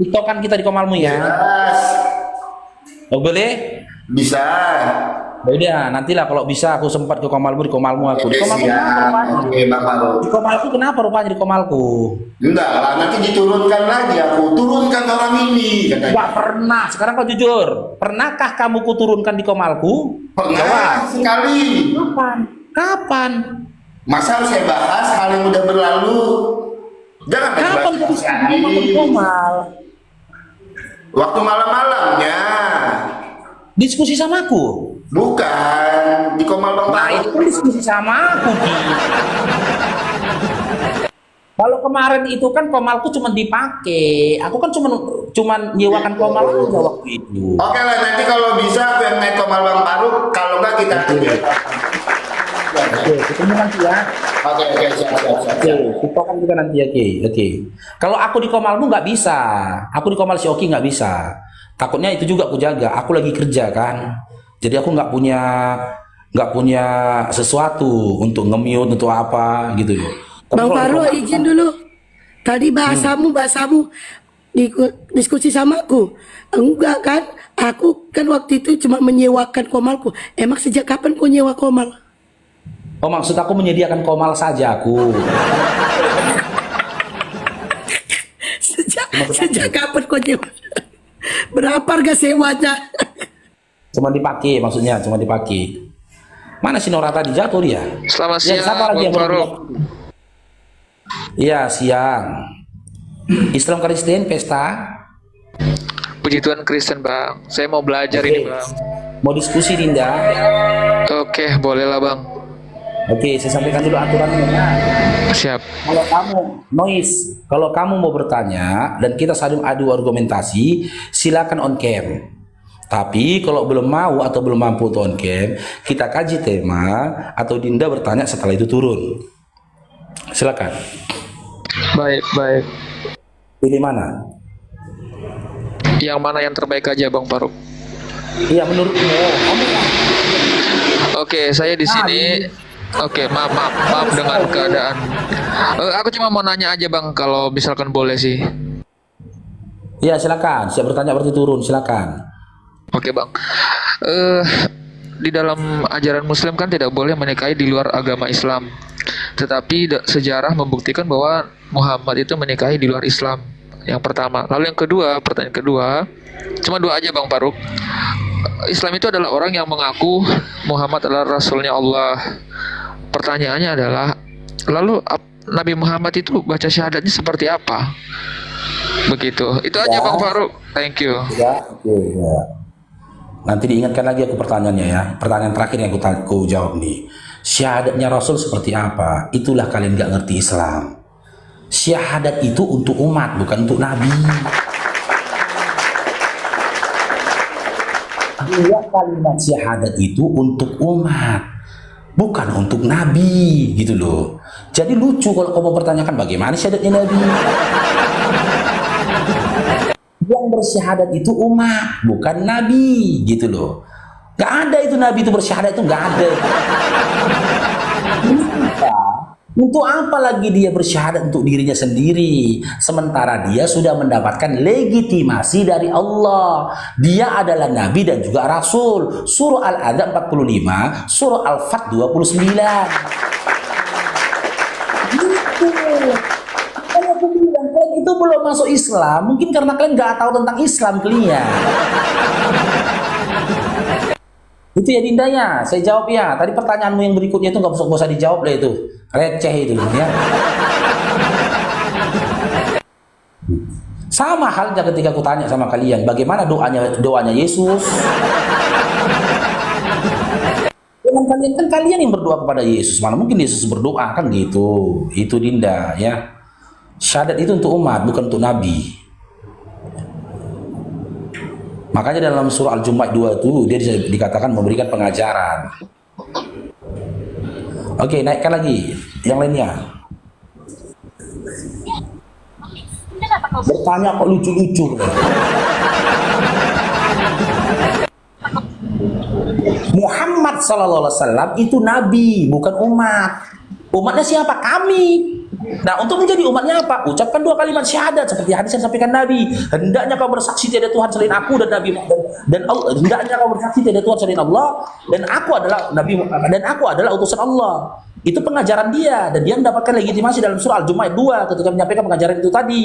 Titokan kita di Komalmu ya. Jelas. Oh, boleh? Bisa. Udah, nantilah kalau bisa aku sempat ke Komalmu, di Komalmu aku. Di Komalku kenapa Siap. rupanya? Oke Bang Faruk. Di Komalku kenapa rupanya di Komalku? Enggak lah, nanti diturunkan lagi aku. Turunkan orang ini katanya. Enggak pernah. Sekarang kau jujur. Pernahkah kamu kuturunkan di Komalku? Pernah sekali. Kapan? Masa harus saya bahas hal yang udah berlalu? Jangan Kapan kau dibahas lagi. di Komal? Waktu malam-malamnya. Diskusi sama aku? Bukan di Komal Bang Nah, itu Faruk. kan diskusi sama aku, Ki. Kalau kemarin itu kan Komalku cuma dipakai. Aku kan cuma nyewakan Komal aja waktu itu. Oke lah, nanti kalau bisa aku yang naik Komal Bang Faruk. Kalau enggak kita Oke, ketemu nanti ya. Oke, siap. Oke, kita kan kita nanti ya, Oke. Kalau aku di Komalmu nggak bisa. Aku di Komal si Oki nggak bisa. Takutnya itu juga aku jaga. Aku lagi kerja kan. Jadi aku nggak punya sesuatu untuk nge-mute untuk apa gitu loh. Tapi Bang kalau di Faro Komal- izin dulu. Tadi bahasamu diskusi sama aku. Enggak kan? Aku kan waktu itu cuma menyewakan Komalku. Emang sejak kapan kau nyewa Komal? Oh, maksud aku menyediakan Komal saja aku. Cuma dipakai. Sejak kapan kau nyewa? Berapa harga sewanya? Cuma dipakai, maksudnya cuma dipakai. Mana si Nora tadi jatuh dia? Selamat Ya, siang, siapa lagi Bang yang belum Faruk. Iya, siang. Islam Kristen pesta. Puji Tuhan Kristen, Bang. Saya mau belajar Oke. ini, Bang. Mau diskusi, Dinda? Oke, boleh lah, Bang. Oke, saya sampaikan dulu aturannya. Siap. Kalau kamu noise, kalau kamu mau bertanya dan kita saling adu argumentasi, silakan on cam. Tapi kalau belum mau atau belum mampu untuk on cam, kita kaji tema atau Dinda bertanya setelah itu turun. Silakan. Baik, baik. Pilih mana? Yang mana yang terbaik aja, Bang Faruk? Iya, menurutmu. Kamu Oke, saya di sini. Oke, maaf dengan keadaan. Aku cuma mau nanya aja, Bang, kalau misalkan boleh sih. Iya, silakan. Siap bertanya berarti turun, silakan. Oke, Bang. Di dalam ajaran Muslim kan tidak boleh menikahi di luar agama Islam. Tetapi sejarah membuktikan bahwa Muhammad itu menikahi di luar Islam. Yang pertama. Lalu yang kedua, pertanyaan kedua, cuma dua aja, Bang Faruk. Islam itu adalah orang yang mengaku Muhammad adalah Rasulnya Allah. Pertanyaannya adalah, lalu Nabi Muhammad itu baca syahadatnya seperti apa? Begitu. Itu aja, Bang Faruk. Thank you. Ya, oke, ya. Nanti diingatkan lagi aku pertanyaannya ya. Pertanyaan terakhir yang aku jawab nih. Syahadatnya Rasul seperti apa? Itulah kalian gak ngerti Islam. Syahadat itu untuk umat, bukan untuk Nabi. Dia kalimat syahadat itu untuk umat, bukan untuk Nabi, gitu loh. Jadi lucu kalau kamu pertanyakan bagaimana syahadatnya Nabi. Yang bersyahadat itu umat, bukan Nabi, gitu loh. Gak ada itu Nabi itu bersyahadat, itu gak ada. Untuk apa lagi dia bersyahadat untuk dirinya sendiri, sementara dia sudah mendapatkan legitimasi dari Allah. Dia adalah Nabi dan juga Rasul. Surah Al-Adzab 45, Surah Al-Fat 29. Gitu. Kalau aku bilang kalian itu belum masuk Islam, mungkin karena kalian nggak tahu tentang Islam kalian. Itu ya Dinda ya, saya jawab ya. Tadi pertanyaanmu yang berikutnya itu nggak usah dijawab lah itu, receh itu ya. Sama halnya ketika aku tanya sama kalian, bagaimana doanya Yesus? Dengan kalian kan kalian yang berdoa kepada Yesus, mana mungkin Yesus berdoa kan gitu. Itu Dinda ya. Syahadat itu untuk umat, bukan untuk Nabi. Makanya dalam surah Al-Jumu'ah 2 itu dia dikatakan memberikan pengajaran. Oke, naikkan lagi yang lainnya. Bertanya kok lucu-lucu. Muhammad SAW itu nabi, bukan umat. Umatnya siapa? Kami. Nah, untuk menjadi umatnya apa? Ucapkan dua kalimat syahadat seperti hadis yang sampaikan Nabi. Hendaknya kau bersaksi tiada Tuhan selain aku dan Nabi dan Allah. Hendaknya kau bersaksi tiada Tuhan selain Allah dan aku adalah Nabi dan aku adalah utusan Allah. Itu pengajaran dia dan dia mendapatkan legitimasi dalam surah Al-Jumu'ah 2 ketika menyampaikan pengajaran itu tadi.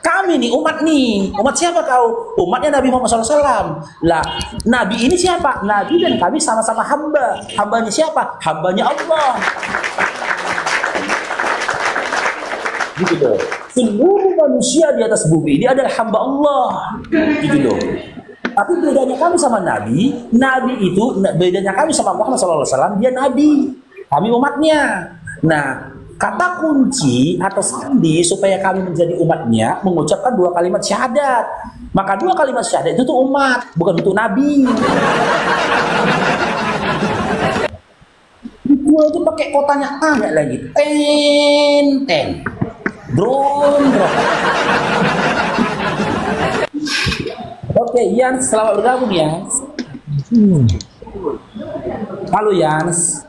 Kami nih umat nih, umat siapa kau? Umatnya Nabi Muhammad SAW. Lah, Nabi ini siapa? Nabi dan kami sama-sama hamba. Hambanya siapa? Hambanya Allah. Gitu loh. Seluruh manusia di atas bumi ini adalah hamba Allah. Gitu loh. Tapi bedanya kami sama Nabi, Nabi itu bedanya kami sama Muhammad SAW, dia Nabi, kami umatnya. Nah, kata kunci atau sandi supaya kami menjadi umatnya mengucapkan dua kalimat syahadat. Maka dua kalimat syahadat itu untuk umat, bukan untuk Nabi. Gue itu pakai kotanya tanya lagi, ten. Drone. Oke, Yans, selamat bergabung Yans. Halo Yans.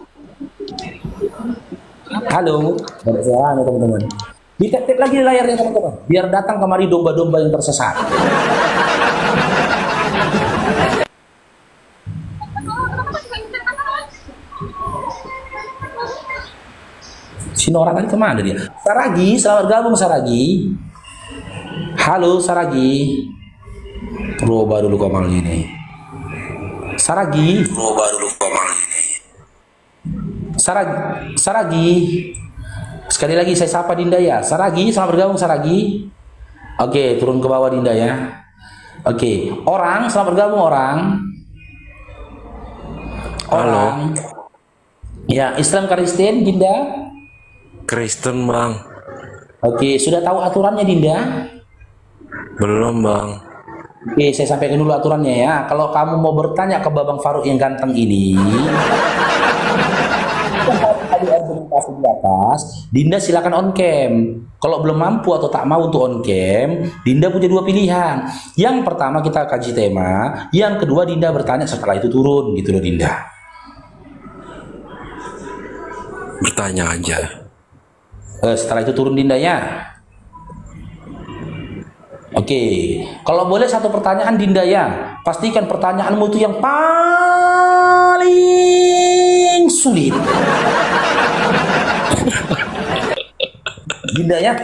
Halo, teman-teman. Ditip lagi di layarnya teman-teman, biar datang kemari domba-domba yang tersesat. Si Nora tadi kemana dia? Saragi, selamat gabung Saragi. Halo Saragi. Roba dulu Komal ini. Saragi. Roba dulu Komal ini. Saragi. Sekali lagi saya sapa Dinda ya. Saragi, selamat bergabung Saragi. Oke, turun ke bawah Dinda ya. Oke, orang, selamat bergabung orang. Orang. Ya, Islam Kristen Dinda? Kristen bang. Oke, sudah tahu aturannya Dinda? Belum bang. Oke, saya sampaikan dulu aturannya ya. Kalau kamu mau bertanya ke Babang Faruk yang ganteng ini, ada argumentasi di atas, Dinda silakan on cam. Kalau belum mampu atau tak mau untuk on cam, Dinda punya dua pilihan. Yang pertama kita kaji tema, yang kedua Dinda bertanya setelah itu turun gitu loh Dinda. Bertanya aja. Setelah itu turun Dinda ya. Oke, kalau boleh satu pertanyaan Dinda ya. Pastikan pertanyaanmu itu yang paling sulit. Dinda ya.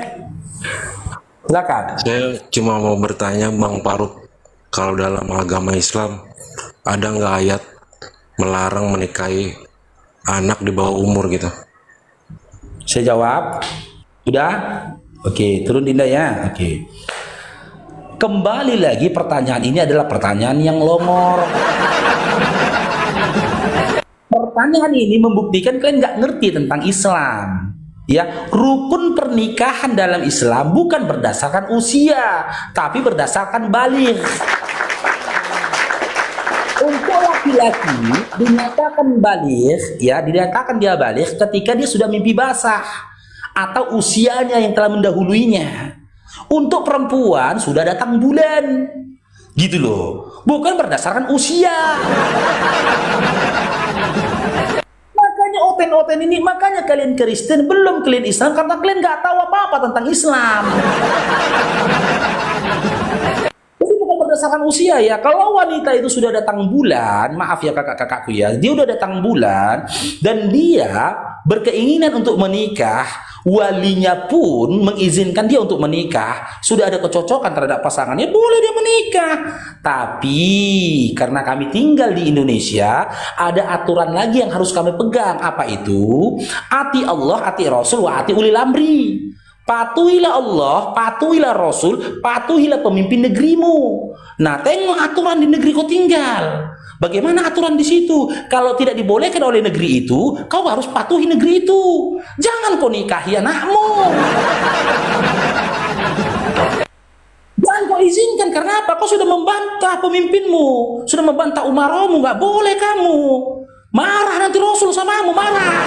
Silakan. Saya cuma mau bertanya Bang Faruk, kalau dalam agama Islam ada nggak ayat melarang menikahi anak di bawah umur gitu? Saya jawab. Sudah? Oke, turun Dinda ya. Oke. Kembali lagi pertanyaan ini adalah pertanyaan yang longor. Pertanyaan ini membuktikan kalian nggak ngerti tentang Islam. Ya, rukun pernikahan dalam Islam bukan berdasarkan usia, tapi berdasarkan baligh. Untuk laki-laki dinyatakan baligh, ya, dinyatakan dia baligh ketika dia sudah mimpi basah atau usianya yang telah mendahuluinya. Untuk perempuan sudah datang bulan, gitu loh, bukan berdasarkan usia. Makanya oten-oten ini, makanya kalian Kristen belum kalian Islam karena kalian nggak tahu apa-apa tentang Islam. Jadi bukan berdasarkan usia ya. Kalau wanita itu sudah datang bulan, maaf ya kakak-kakakku ya, dia udah datang bulan dan dia berkeinginan untuk menikah, walinya pun mengizinkan dia untuk menikah, sudah ada kecocokan terhadap pasangannya, boleh dia menikah. Tapi karena kami tinggal di Indonesia, ada aturan lagi yang harus kami pegang. Apa itu? Ati Allah, ati Rasul, wa ati ulil amri. Patuhilah Allah, patuhilah Rasul, patuhilah pemimpin negerimu. Nah, tengok aturan di negeri kau tinggal. Bagaimana aturan di situ? Kalau tidak dibolehkan oleh negeri itu, kau harus patuhi negeri itu. Jangan kau nikahi anakmu. Jangan kau izinkan, karena apa? Kau sudah membantah pemimpinmu, sudah membantah umaramu, nggak boleh kamu. Marah nanti Rasul samamu, marah.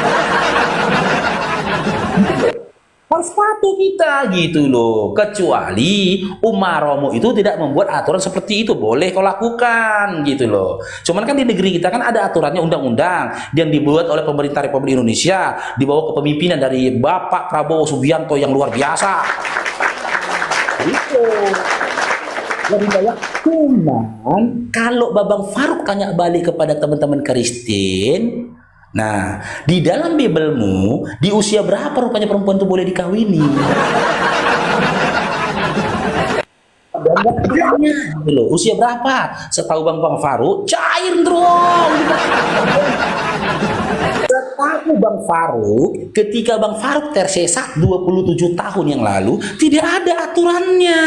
Harus patuh kita gitu loh, kecuali umaromu itu tidak membuat aturan seperti itu, boleh kau lakukan gitu loh. Cuman kan di negeri kita kan ada aturannya, undang-undang yang dibuat oleh pemerintah Republik Indonesia di bawah kepemimpinan dari Bapak Prabowo Subianto yang luar biasa. Itu. Jadi cuman kalau Babang Faruk tanya balik kepada teman-teman Kristen, nah, di dalam Bibelmu, di usia berapa rupanya perempuan itu boleh dikawini? Dan gitu loh, usia berapa? Setahu Bang Faruk, cair dong. Setahu Bang Faruk, ketika Bang Faruk tersesat 27 tahun yang lalu, tidak ada aturannya.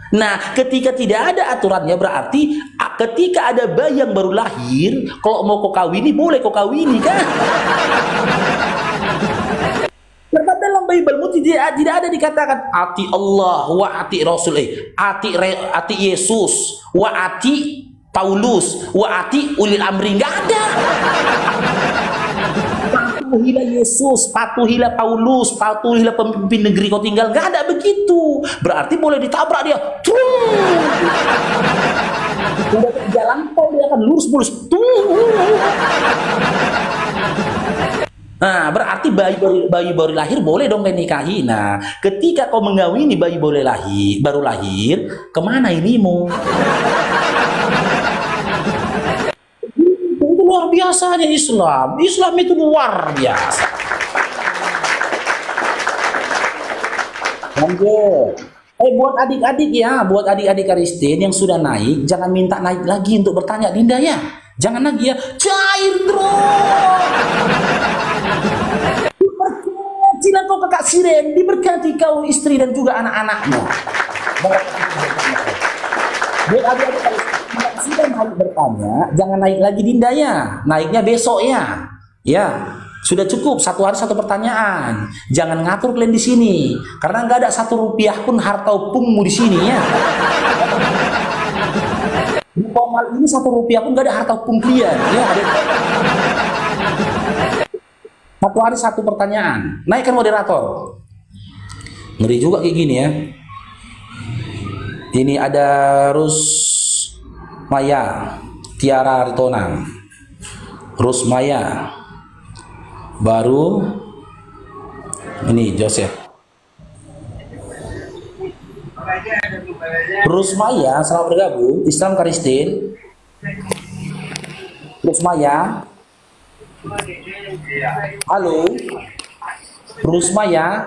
Nah, ketika tidak ada aturannya berarti ketika ada bayi yang baru lahir, kalau mau kau kawini boleh kau kawini kan? Karena dalam Bibelmu tidak ada dikatakan ati Allah wa ati Rasul, ati Yesus wa ati Paulus wa ati ulil amri, nggak ada. Patuhilah Yesus, patuhilah Paulus, patuhilah pemimpin negeri kau tinggal, nggak ada begitu. Berarti boleh ditabrak dia. Udah ke jalan tol dia akan lurus-lurus. Nah, berarti bayi baru lahir boleh dong dinikahi. Nah, ketika kau mengawini bayi baru lahir, kemana inimu? Luar biasanya Islam. Islam itu luar biasa. Lanjut. Buat adik-adik ya, buat adik-adik Kristen yang sudah naik, jangan minta naik lagi untuk bertanya, Dinda ya. Jangan lagi ya, Caindro. Diberkati kau kakak Siren, diberkati kau istri dan juga anak-anakmu. Buat adik-adik Kristen harus bertanya, jangan naik lagi Dinda ya, naiknya besok ya. Ya. Sudah cukup satu hari satu pertanyaan. Jangan ngatur kalian di sini, karena nggak ada 1 rupiah pun harta pungmu di sini ya. Di Komal ini 1 rupiah pun nggak ada harta pung kalian. Ya, satu hari satu pertanyaan. Naikkan moderator. Ngeri juga kayak gini ya. Ini ada Rusmaya Tiara Ritonang. Rusmaya. Baru ini Joseph Rusmaya, selamat bergabung. Islam Kristen. Rusmaya, halo Rusmaya.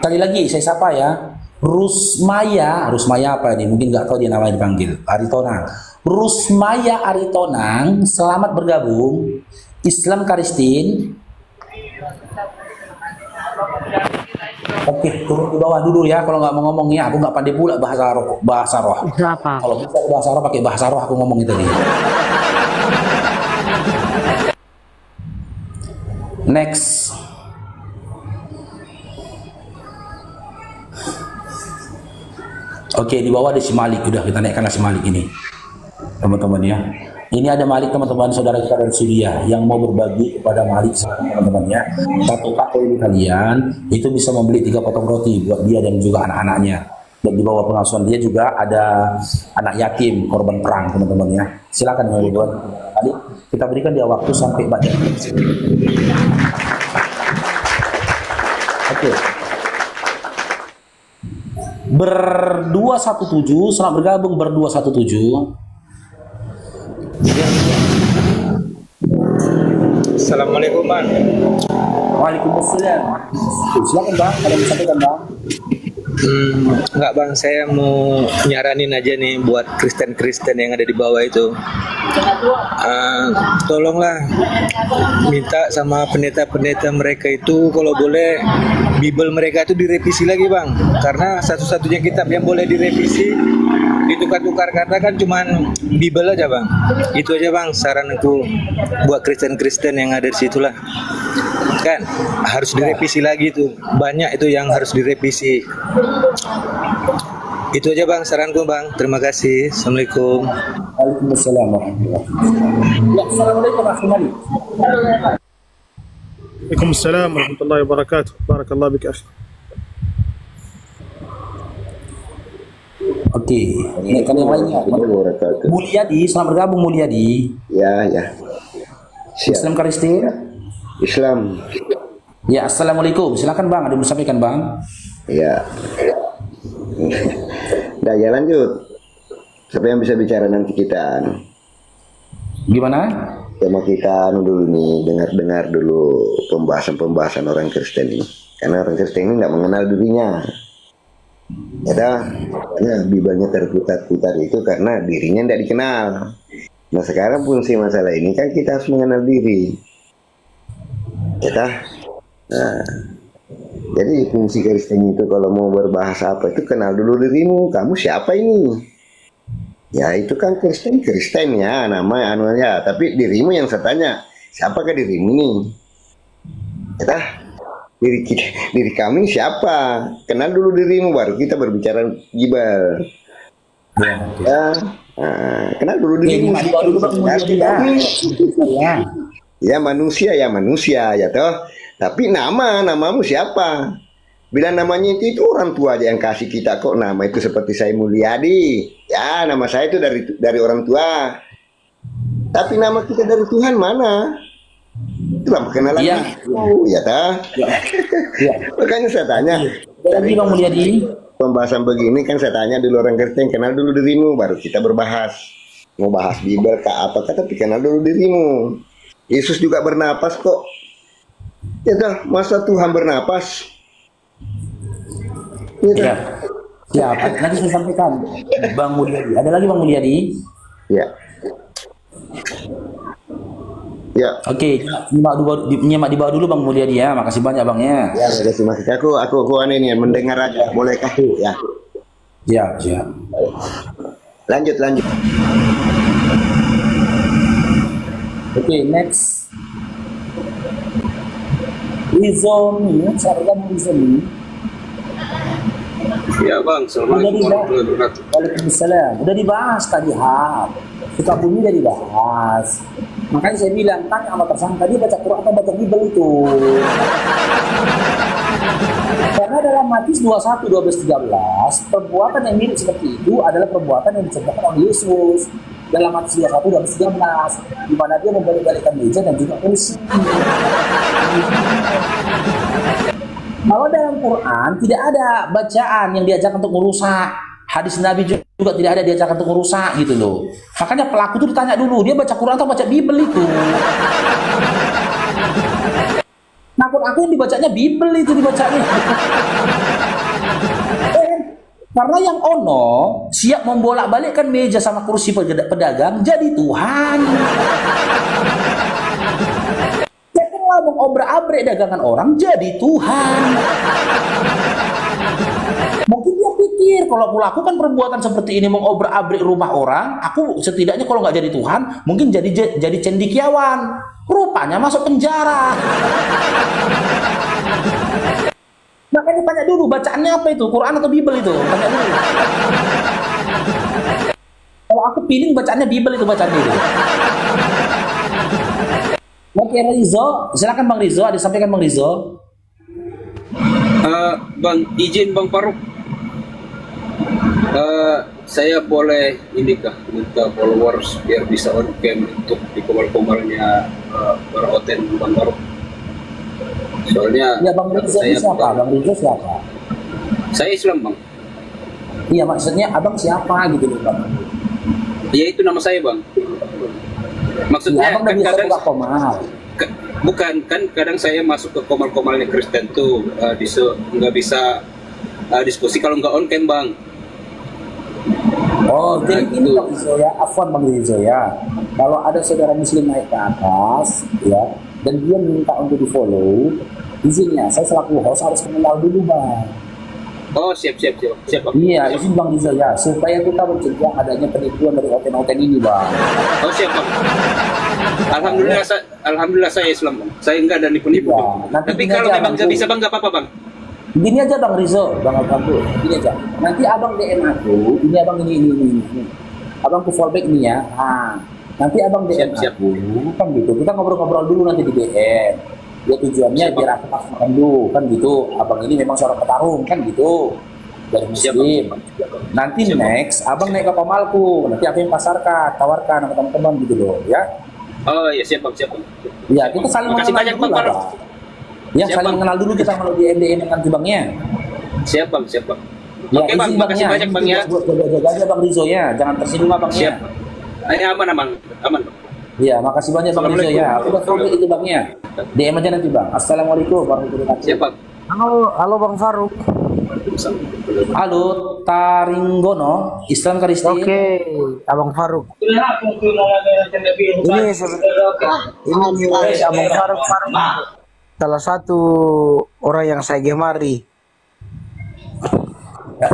Sekali lagi saya sapa ya, Rusmaya. Rusmaya apa ini? Mungkin nggak tahu dia namanya dipanggil. Aritonang. Rusmaya Aritonang, selamat bergabung. Islam Kristen. Oke, turun di bawah dulu ya. Kalau nggak mau ngomongnya, aku nggak pandai pula bahasa roh. Kalau bisa bahasa roh, pakai bahasa roh aku ngomong itu tadi. Next. Oke, di bawah ada si Malik. Udah kita naikkanlah si Malik ini, teman-teman ya. Ini ada Malik, teman-teman, saudara kita dari Syria yang mau berbagi kepada Malik, teman-teman ya. 1 kakak ini kalian itu bisa membeli 3 potong roti buat dia dan juga anak-anaknya. Dan di bawah pengasuhan dia juga ada anak yatim korban perang, teman-teman ya. Silakan teman-teman. Tadi kita berikan dia waktu sampai baca. Oke. Ber217, selamat bergabung Ber217. Assalamualaikum Bang. Waalaikumsalam. Silakan Bang, ada yang sampaikan Bang. Enggak Bang, saya mau nyaranin aja nih buat Kristen-Kristen yang ada di bawah itu. Tolonglah minta sama pendeta-pendeta mereka itu kalau boleh Bible mereka itu direvisi lagi Bang, karena satu-satunya kitab yang boleh direvisi ditukar-tukar kata kan cuman Bible aja Bang. Itu aja Bang saranku buat Kristen-Kristen yang ada di situlah. Kan harus direvisi lagi tuh, banyak itu yang harus direvisi. Itu aja Bang saranku Bang. Terima kasih. Assalamualaikum. Waalaikumsalam warahmatullahi wabarakatuh. Assalamualaikum warahmatullahi wabarakatuh. Waalaikumsalam warahmatullahi wabarakatuh. Barakallahu bik akhi. Oke, ini kan yang lainnya. Mulyadi, selamat bergabung Mulyadi. Ya, ya. Islam Kristen. Islam. Ya, assalamualaikum. Silakan Bang, ada yang mau disampaikan Bang? Ya. Udah ya lanjut. Siapa yang bisa bicara nanti kita? Gimana? Sama kita dulu nih, dengar-dengar dulu pembahasan-pembahasan orang Kristen ini. Karena orang Kristen ini tidak mengenal dirinya. Ya dah, karena Bibalnya terputar-putar itu karena dirinya tidak dikenal. Nah sekarang fungsi masalah ini kan kita harus mengenal diri. Ya dah. Nah, jadi fungsi Kristen itu kalau mau berbahasa apa itu kenal dulu dirimu. Kamu siapa ini? Ya itu kan Kristen ya namanya anunya. Tapi dirimu yang saya tanya, siapakah dirimu nih? Ya dah. Diri kami siapa? Kenal dulu dirimu baru kita berbicara Gibal. Ya, nah, kenal dulu dirimu. Ya manusia ya toh. Tapi namamu siapa? Bila namanya itu orang tua aja yang kasih kita kok nama itu seperti saya Mulyadi. Ya nama saya itu dari orang tua. Tapi nama kita dari Tuhan mana? Itulah perkenalan ya ta. Makanya saya tanya tadi Bang Mulyadi, pembahasan begini kan saya tanya dulu orang Kristen, kenal dulu dirimu baru kita berbahas. Mau bahas Bible kah apa kata, tapi kenal dulu dirimu. Yesus juga bernapas kok. Ya dah, masa Tuhan bernapas Ya. Siap. Nanti saya sampaikan. Bang Mulyadi. Ada lagi Bang Mulyadi? Ya. Ya. Oke, nyimak di bawah dulu Bang Mulyadi ya. Makasih banyak Bang ya. Ya, terima kasih. Aku aneh nih mendengar aja. Boleh kasih ya. Siap. Lanjut. Oke, next. Rizoni, sahabat Rizoni. Ya Bang, Assalamualaikum warahmatullahi wabarakatuh. Waalaikumsalam. Udah dibahas tadi Hab. Sukabumi udah dibahas. Makanya saya bilang, tanya sama tersangka, dia baca Quran atau baca Bible itu. Karena dalam Matius 21, 12, 13, perbuatan yang mirip seperti itu adalah perbuatan yang diceritakan oleh Yesus. Dalam Matius 21, 12, 13, di mana dia membalik-balikkan meja dan juga kursi. Kalau dalam Quran tidak ada bacaan yang diajarkan untuk merusak. Hadis Nabi juga tidak ada diajarkan untuk merusak gitu loh. Makanya pelaku itu ditanya dulu, dia baca Quran atau baca Bible itu. Nah, aku yang dibacanya Bible itu dibacanya. Karena yang ono siap membolak-balikkan meja sama kursi pedagang jadi Tuhan. Janganlah mengobrak-abrik dagangan orang jadi Tuhan. Mungkin dia pikir kalau aku lakukan perbuatan seperti ini mengobrak-abrik rumah orang, aku setidaknya kalau nggak jadi Tuhan, mungkin jadi cendekiawan. Rupanya masuk penjara. Makanya tanya dulu bacaannya apa itu, Quran atau Bible itu? Tanya dulu. Kalau aku pilih bacaannya Bible itu bacaannya itu. Oke Rizo, silakan Bang Rizo, ada sampaikan Bang Rizo. Bang, izin Bang Faruk. Saya boleh minta followers biar bisa on cam untuk di komal-komalnya Barahoten Bang Faruk. Soalnya ya Bang Rizo siapa? Bang Rizo siapa? Saya Islam Bang. Iya maksudnya abang siapa gitu loh Bang? Ya itu nama saya Bang. Maksudnya ya, abang kan kadang komal. Bukan kan kadang saya masuk ke komal-komalnya Kristen tuh nggak bisa diskusi kalau nggak on cam Bang. Oh jadi ini Bang Rizo ya, afwan Bang Rizo ya. Kalau ada saudara Muslim naik ke atas ya dan dia minta untuk di follow, izinnya saya selaku host harus mengenal dulu Bang. Oh siap Bang. Iya izin Bang Rizo ya supaya kita mencegah adanya penipuan dari hotel-hotel ini Bang. Oh siap Bang. Alhamdulillah saya Islam Bang. Saya enggak ada nipu-nipu. Ya, tapi kalau memang nggak bisa Bang nggak apa-apa Bang. Gini aja Bang Rizo, Bang Abang, gini aja. Nanti abang DM aku, ini abang ini. Abang ku fallback nih ya. Nah, nanti abang DM aku, kan gitu. Kita ngobrol-ngobrol dulu nanti di DM. Ya tujuannya biar aku pas makan dulu, kan gitu. Abang ini memang seorang petarung, kan gitu. Dari Muslim. Nanti next, abang naik ke komalku. Nanti aku yang pasarkan, tawarkan sama teman-teman gitu loh, ya. Oh iya siap Bang. Ya kita saling makasih banyak Bang Faruk. Ya saling kenal dulu kita kalau di MDM dengan Bangnya. Siap Bang. Ya, oke Bang, makasih banyak Bang ya. Jaga aja Bang Rizo ya, jangan tersinggung Bangnya. Siap. Aman Bang. Iya, makasih banyak Bang Rizo ya. Aku udah follow itu Bangnya. DM aja nanti Bang. Assalamualaikum warahmatullahi wabarakatuh. Siap Bang. Halo Bang Faruk. Halo Taringgono, Islam Karisti. Oke, Abang Faruk. Ini Abang Faruk. Salah satu orang yang saya gemari.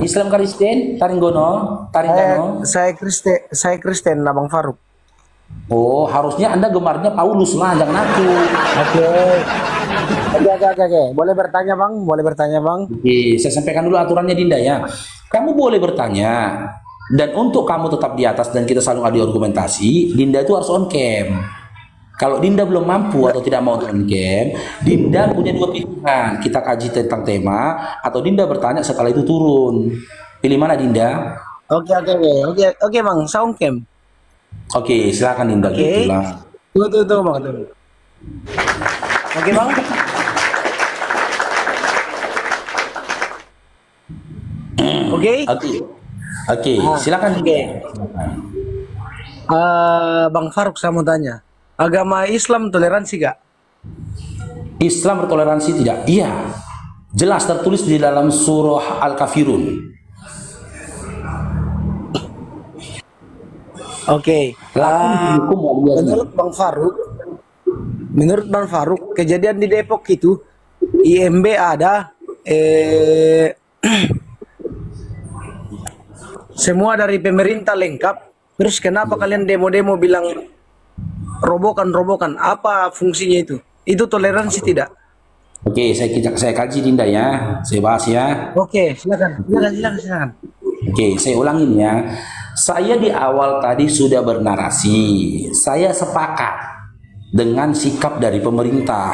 Islam Kristen, Taringgono. Saya Kristen, Abang Faruk. Oh, harusnya Anda gemarnya Paulus lah, jangan aku. Oke. Boleh bertanya Bang? Oke, saya sampaikan dulu aturannya Dinda ya. Kamu boleh bertanya. Dan untuk kamu tetap di atas dan kita selalu adu argumentasi, Dinda itu harus on cam. Kalau Dinda belum mampu atau tidak mau on cam, Dinda punya dua pilihan. Kita kaji tentang tema, atau Dinda bertanya setelah itu turun. Pilih mana Dinda? Oke Bang, saya on cam. Oke, silakan Dinda. Oke. Tunggu Bang. Oke Bang. Oke, silakan. Bang Faruk saya mau tanya, agama Islam toleransi gak? Islam bertoleransi tidak? Iya. Jelas tertulis di dalam surah Al-Kafirun. Oke. Menurut Bang Faruk, kejadian di Depok itu IMB ada, semua dari pemerintah lengkap. Terus kenapa kalian demo-demo bilang robokan? Apa fungsinya itu? Itu toleransi tidak? Oke, saya kaji Dinda ya, saya bahas ya. Oke, silakan. Oke, saya ulangin ya. Saya di awal tadi sudah bernarasi. Saya sepakat dengan sikap dari pemerintah.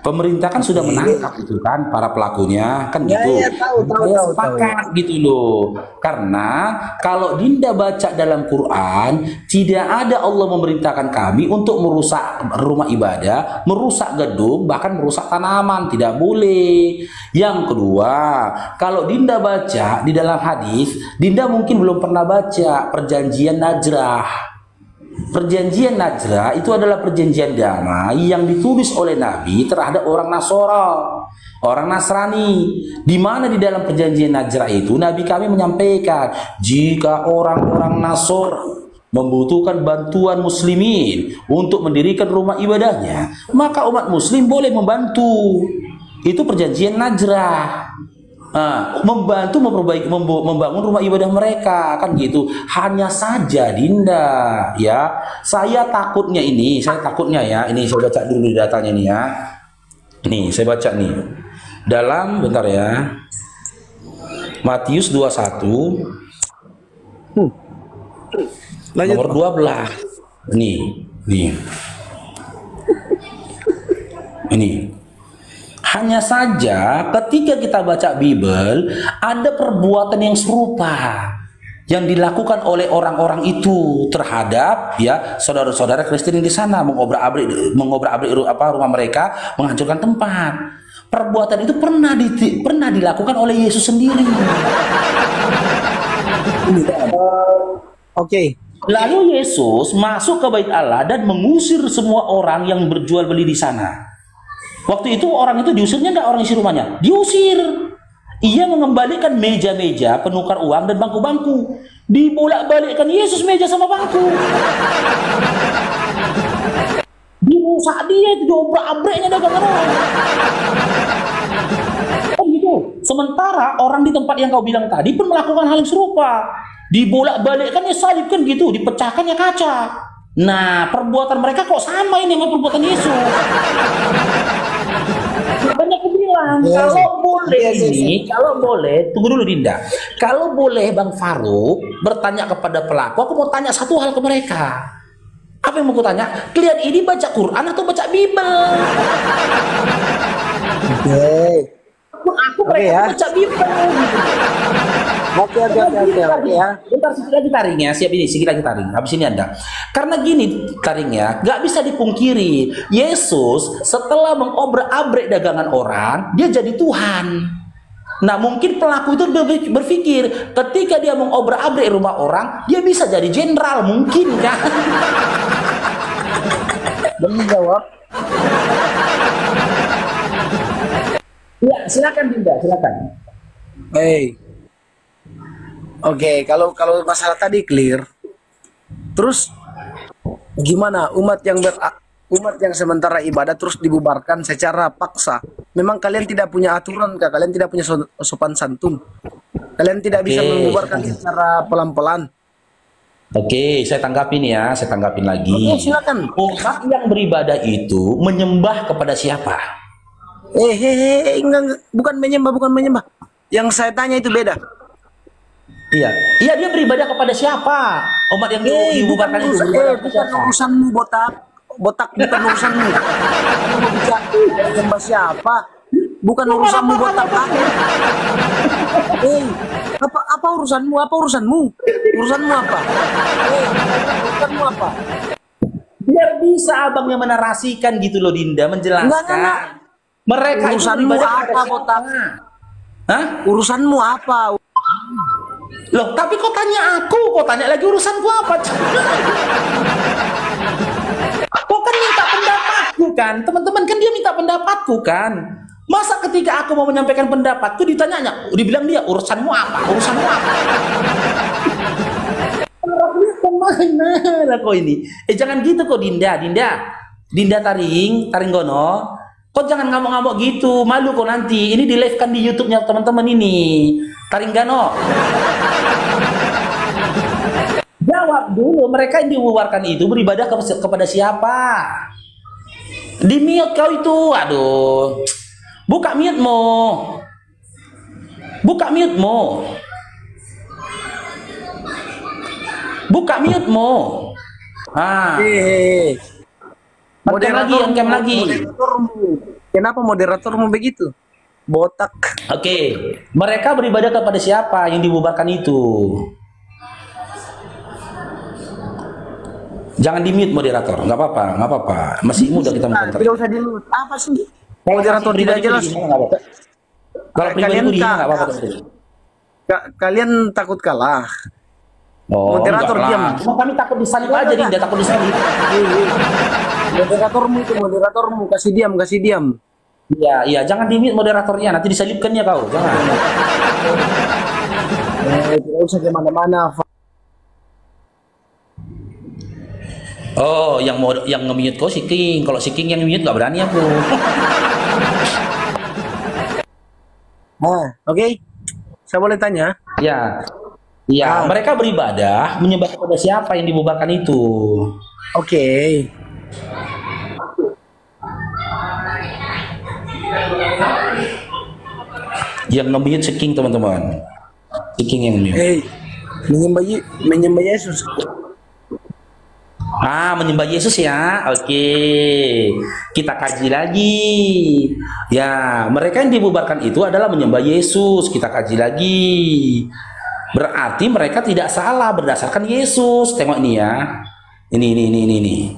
Pemerintah kan sudah menangkap itu kan para pelakunya kan gitu. Saya sepakat gitu loh. Karena kalau Dinda baca dalam Quran, tidak ada Allah memerintahkan kami untuk merusak rumah ibadah, merusak gedung, bahkan merusak tanaman, tidak boleh. Yang kedua, kalau Dinda baca di dalam hadis, Dinda mungkin belum pernah baca perjanjian Najrah. Perjanjian Najrah itu adalah perjanjian damai yang ditulis oleh Nabi terhadap orang Nasrani. Di mana di dalam perjanjian Najrah itu Nabi kami menyampaikan, jika orang-orang Nasor membutuhkan bantuan muslimin untuk mendirikan rumah ibadahnya, maka umat muslim boleh membantu. Itu perjanjian Najrah. Membantu membangun rumah ibadah mereka kan gitu. Hanya saja Dinda ya, saya takutnya ya, ini saya baca dulu datanya nih ya. Nih saya baca nih dalam, bentar ya, Matius 21 nomor 12. Ini hanya saja ketika kita baca Bible, ada perbuatan yang serupa yang dilakukan oleh orang-orang itu terhadap ya saudara-saudara Kristen di sana, mengobrak-abrik rumah mereka, menghancurkan tempat. Perbuatan itu pernah dilakukan oleh Yesus sendiri. Oke. Lalu Yesus masuk ke Bait Allah dan mengusir semua orang yang berjual beli di sana. Waktu itu orang itu diusirnya nggak, orang isi rumahnya? Diusir. Ia mengembalikan meja-meja penukar uang dan bangku-bangku. Dibolak-balikkan Yesus meja sama bangku. Dirusak dia, itu diobrak-abreknya dagangan orang. Oh gitu. Sementara orang di tempat yang kau bilang tadi pun melakukan hal yang serupa. Dibolak-balikkannya salib kan gitu, dipecahkannya kaca. Nah, perbuatan mereka kok sama ini sama perbuatan Yesus. Makanya aku bilang, kalau boleh, tunggu dulu Dinda. Kalau boleh Bang Faruk bertanya kepada pelaku, aku mau tanya satu hal ke mereka. Apa yang mau aku tanya? Kalian ini baca Quran atau baca Bible? Aku mereka baca Bible. Oke ya. Bentar, sedikit lagi taringnya, siap ini, sedikit lagi taring. Habis ini Anda. Karena gini taringnya, nggak bisa dipungkiri. Yesus setelah mengobrak-abrik dagangan orang, dia jadi Tuhan. Nah mungkin pelaku itu berpikir, ketika dia mengobrak-abrik rumah orang, dia bisa jadi jenderal, mungkin kan? Belum jawab. Ya, silakan Dinda, silakan. Oke, kalau masalah tadi clear. Terus gimana umat yang sementara ibadah terus dibubarkan secara paksa? Memang kalian tidak punya aturan kah? Kalian tidak punya sopan santun? Kalian tidak bisa membubarkan secara pelan-pelan? Oke, saya tanggapin ya, saya tanggapin lagi. Oke, silakan. Umat yang beribadah itu menyembah kepada siapa? Enggak, bukan menyembah. Yang saya tanya itu beda. Iya, dia beribadah kepada siapa? Umat yang dibubarkan itu bukan urusanmu, botak bukan urusanmu. Kamu bicara menyembah siapa? Bukan urusanmu, botak. Apa urusanmu? Urusanmu apa? Biar bisa abang yang menarasikan gitu loh Dinda, menjelaskan. Enggak. Mereka urusanmu apa, botak? Hah? Urusanmu apa? Loh, tapi kok tanya aku? Kok tanya lagi urusanku apa? Kok kan minta pendapatku kan? Teman-teman kan dia minta pendapatku kan? Masa ketika aku mau menyampaikan pendapat tuh ditanyanya, dibilang dia urusanmu apa? Urusanmu apa? Arabnya kemana lah kok ini? Jangan gitu kok Dinda Taring Gono. Kok jangan ngamuk-ngamuk gitu, malu kok nanti. Ini di live kan di YouTube-nya teman-teman ini. Taringgano. Jawab dulu, mereka yang dibubarkan itu beribadah kepada siapa? Di mute kau itu, aduh. Buka mute-mu. Buka mute-mu. Buka mute-mu. Ah. Moderator lagi. Kenapa moderatormu begitu? Botak. Oke. Mereka beribadah kepada siapa yang dibubarkan itu? Jangan di mute moderator, nggak apa-apa. Masih muda kita mengkontrak. Tidak usah di mute. Apa sih? Moderator tidak jelas. Kalau pribadi nggak apa-apa. Kalian takut kalah. Oh, moderator diam. Cuma kami takut disalib aja, Dinda, takut disalib. Moderatormu kasih diam. Iya, jangan di mute moderatornya, nanti disalibkannya kau. Jangan. Tidak usah kemana-mana. Oh, yang nge-mute kau si King. Kalau si King yang mute nggak berani aku. Oke. Saya boleh tanya? Ya. Iya, mereka beribadah menyembah kepada siapa yang dibubarkan itu. Oke. Yang nge-mute si King, teman-teman. Si King yang mute. Menyembah Yesus. Menyembah Yesus ya. Oke. Kita kaji lagi. Ya, mereka yang dibubarkan itu adalah menyembah Yesus. Kita kaji lagi. Berarti mereka tidak salah berdasarkan Yesus. Tengok ini ya. Ini.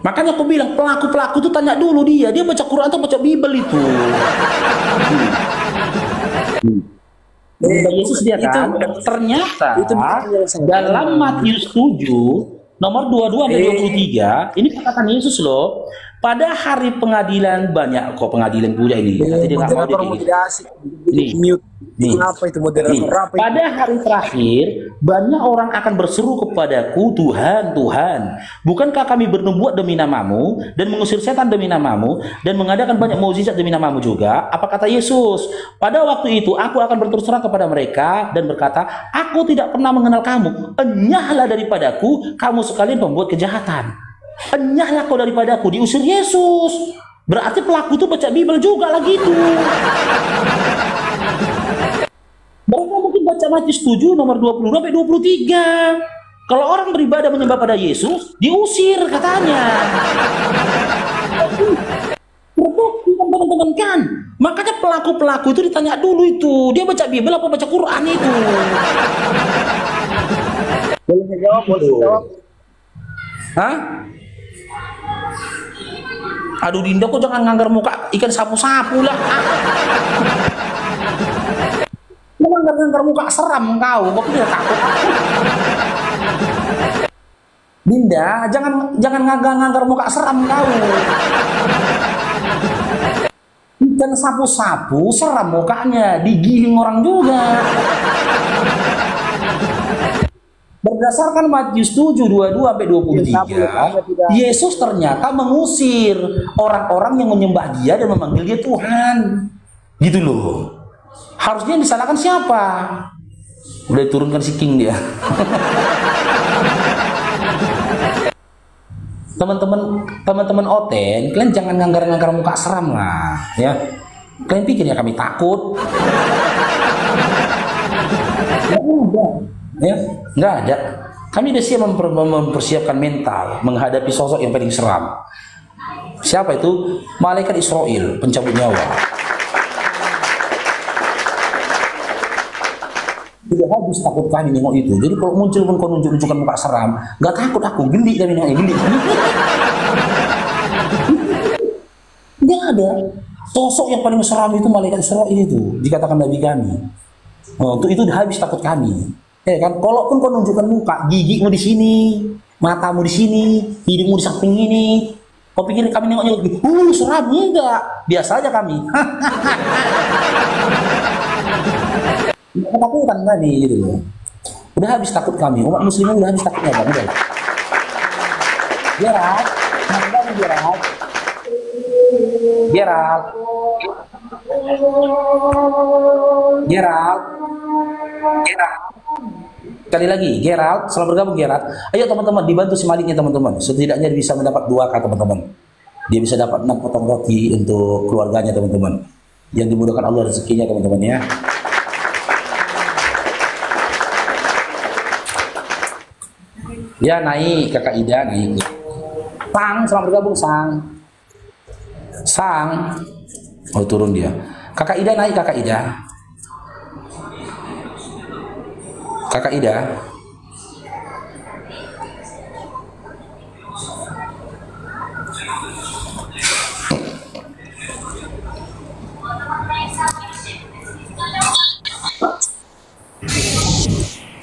Makanya aku bilang pelaku itu tanya dulu dia baca Quran atau baca Bible itu. Menyembah Yesus dia kan. Ternyata dalam Matius 7 nomor 22-23 ini katakan Yesus loh, pada hari pengadilan banyak kok pengadilan punya ini. Nanti dia nggak mau mute. Apa itu moderator? Pada hari terakhir banyak orang akan berseru kepadaku, Tuhan, bukankah kami bernubuat demi namamu dan mengusir setan demi namamu dan mengadakan banyak mukjizat demi namamu juga? Apa kata Yesus? Pada waktu itu aku akan berterus terang kepada mereka dan berkata, aku tidak pernah mengenal kamu. Enyahlah daripadaku, kamu sekalian pembuat kejahatan. Enyahlah kau daripadaku. Diusir Yesus. Berarti pelaku itu baca Bible juga lah gitu. Mereka mungkin baca Matius 7 nomor 20-23. Kalau orang beribadah menyembah pada Yesus, diusir katanya. Terbukti teman-teman kan. Makanya pelaku itu ditanya dulu itu, dia baca Bible apa baca Quran itu. Boleh jawab. Hah? Aduh Dinda, kok jangan nganggar muka ikan sapu-sapu lah. Nganggar muka seram kau, kok tidak takut. Dinda, jangan nganggar muka seram kau. Ikan sapu-sapu seram mukanya, digiling orang juga. Berdasarkan Matius 7, 22-23, Yesus ternyata mengusir orang-orang yang menyembah dia dan memanggil dia Tuhan. Gitu loh. Harusnya yang disalahkan siapa? Udah diturunkan si King dia. Teman-teman Oten, kalian jangan nganggar-nganggar muka seram lah, ya. Kalian pikir ya kami takut? Ya, nggak ada. Kami udah siap mempersiapkan mental menghadapi sosok yang paling seram. Siapa itu? Malaikat Israel, pencabut nyawa. Tidak habis takut kami nengok itu. Jadi kalau muncul pun kau nunjuk-nunjukkan muka seram, nggak takut aku, geli kami nengok, geli. Nggak ada. Sosok yang paling seram itu malaikat Israel itu, dikatakan Nabi kami. Untuk itu udah habis takut kami. Ya kan, kalaupun kau nunjukkan muka, gigimu di sini, matamu di sini, hidungmu di samping ini, Kau pikir kami nengoknya, seram? Enggak, biasa aja kami. Ketakutan tadi gitu loh. Udah habis takut kami, umat muslimnya udah habis takutnya bang. Udah. Gerald, Gerald. Gerald. Gerald. Gerald. Sekali lagi, Gerald, selamat bergabung Gerald. Ayo teman-teman, dibantu si maliknya teman-teman. Setidaknya dia bisa mendapat 2K teman-teman. Dia bisa dapat 6 potong roti untuk keluarganya teman-teman. Yang dimudahkan Allah rezekinya teman-teman ya. Ya naik, kakak Ida naik. Sang, selamat bergabung Sang. Sang. Oh turun dia. Kakak Ida naik, kakak Ida. Kakak Ida.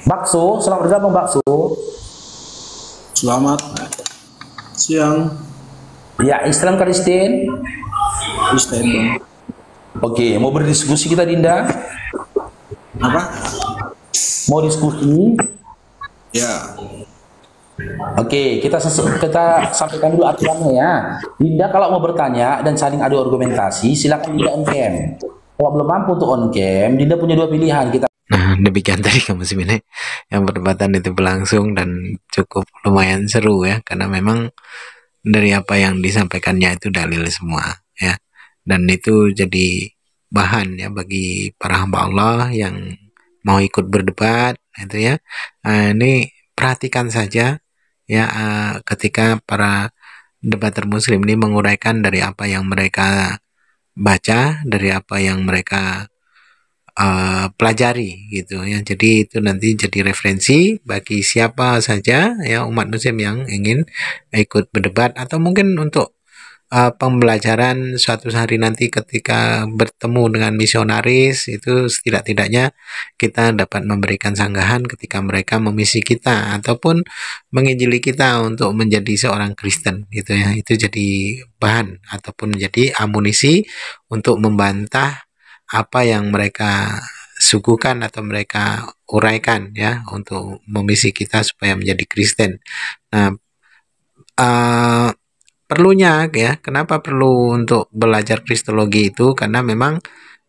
Bakso, selamat bergabung Bakso. Selamat siang. Ya, Islam Kristen. Kristen. Oke, mau berdiskusi kita Dinda? Apa? Mau diskusi? Ya. Oke, kita sampaikan dulu aturannya ya. Dinda kalau mau bertanya dan saling adu argumentasi, silakan Dinda on cam. Kalau belum mampu untuk on cam, Dinda punya 2 pilihan. Kita Nah, demikian tadi kamu ini yang perdebatan itu berlangsung dan cukup lumayan seru ya, karena memang dari apa yang disampaikannya itu dalil semua ya, dan itu jadi bahan ya bagi para hamba Allah yang mau ikut berdebat itu ya. Ini perhatikan saja ya, ketika para debater muslim ini menguraikan dari apa yang mereka baca, dari apa yang mereka pelajari gitu ya. Jadi itu nanti jadi referensi bagi siapa saja ya umat muslim yang ingin ikut berdebat, atau mungkin untuk pembelajaran suatu hari nanti ketika bertemu dengan misionaris, itu setidak-tidaknya kita dapat memberikan sanggahan ketika mereka memisi kita ataupun menginjili kita untuk menjadi seorang Kristen gitu ya. Itu jadi bahan ataupun menjadi amunisi untuk membantah apa yang mereka suguhkan atau mereka uraikan ya untuk memisi kita supaya menjadi Kristen. Nah, perlunya ya, kenapa perlu untuk belajar kristologi itu? Karena memang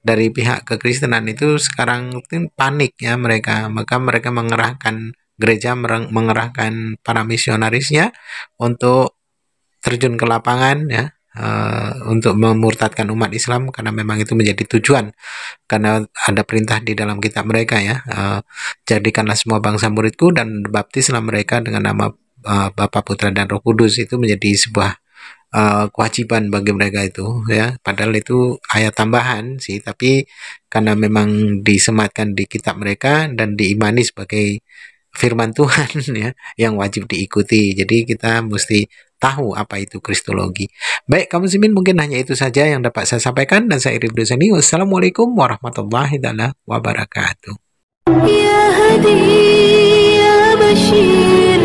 dari pihak kekristenan itu sekarang panik ya mereka, maka mereka mengerahkan gereja, mengerahkan para misionarisnya untuk terjun ke lapangan ya, untuk memurtadkan umat Islam, karena memang itu menjadi tujuan, karena ada perintah di dalam kitab mereka ya, jadikanlah semua bangsa muridku dan baptislah mereka dengan nama Bapa, Putra dan Roh Kudus. Itu menjadi sebuah kewajiban bagi mereka itu ya, padahal itu ayat tambahan sih, tapi karena memang disematkan di kitab mereka dan diimani sebagai firman Tuhan ya yang wajib diikuti, jadi kita mesti tahu apa itu kristologi. Baik kaum muslimin, mungkin hanya itu saja yang dapat saya sampaikan dan saya Irib Dosani. Wassalamualaikum warahmatullahi wabarakatuh. Ya Hadi ya Bashir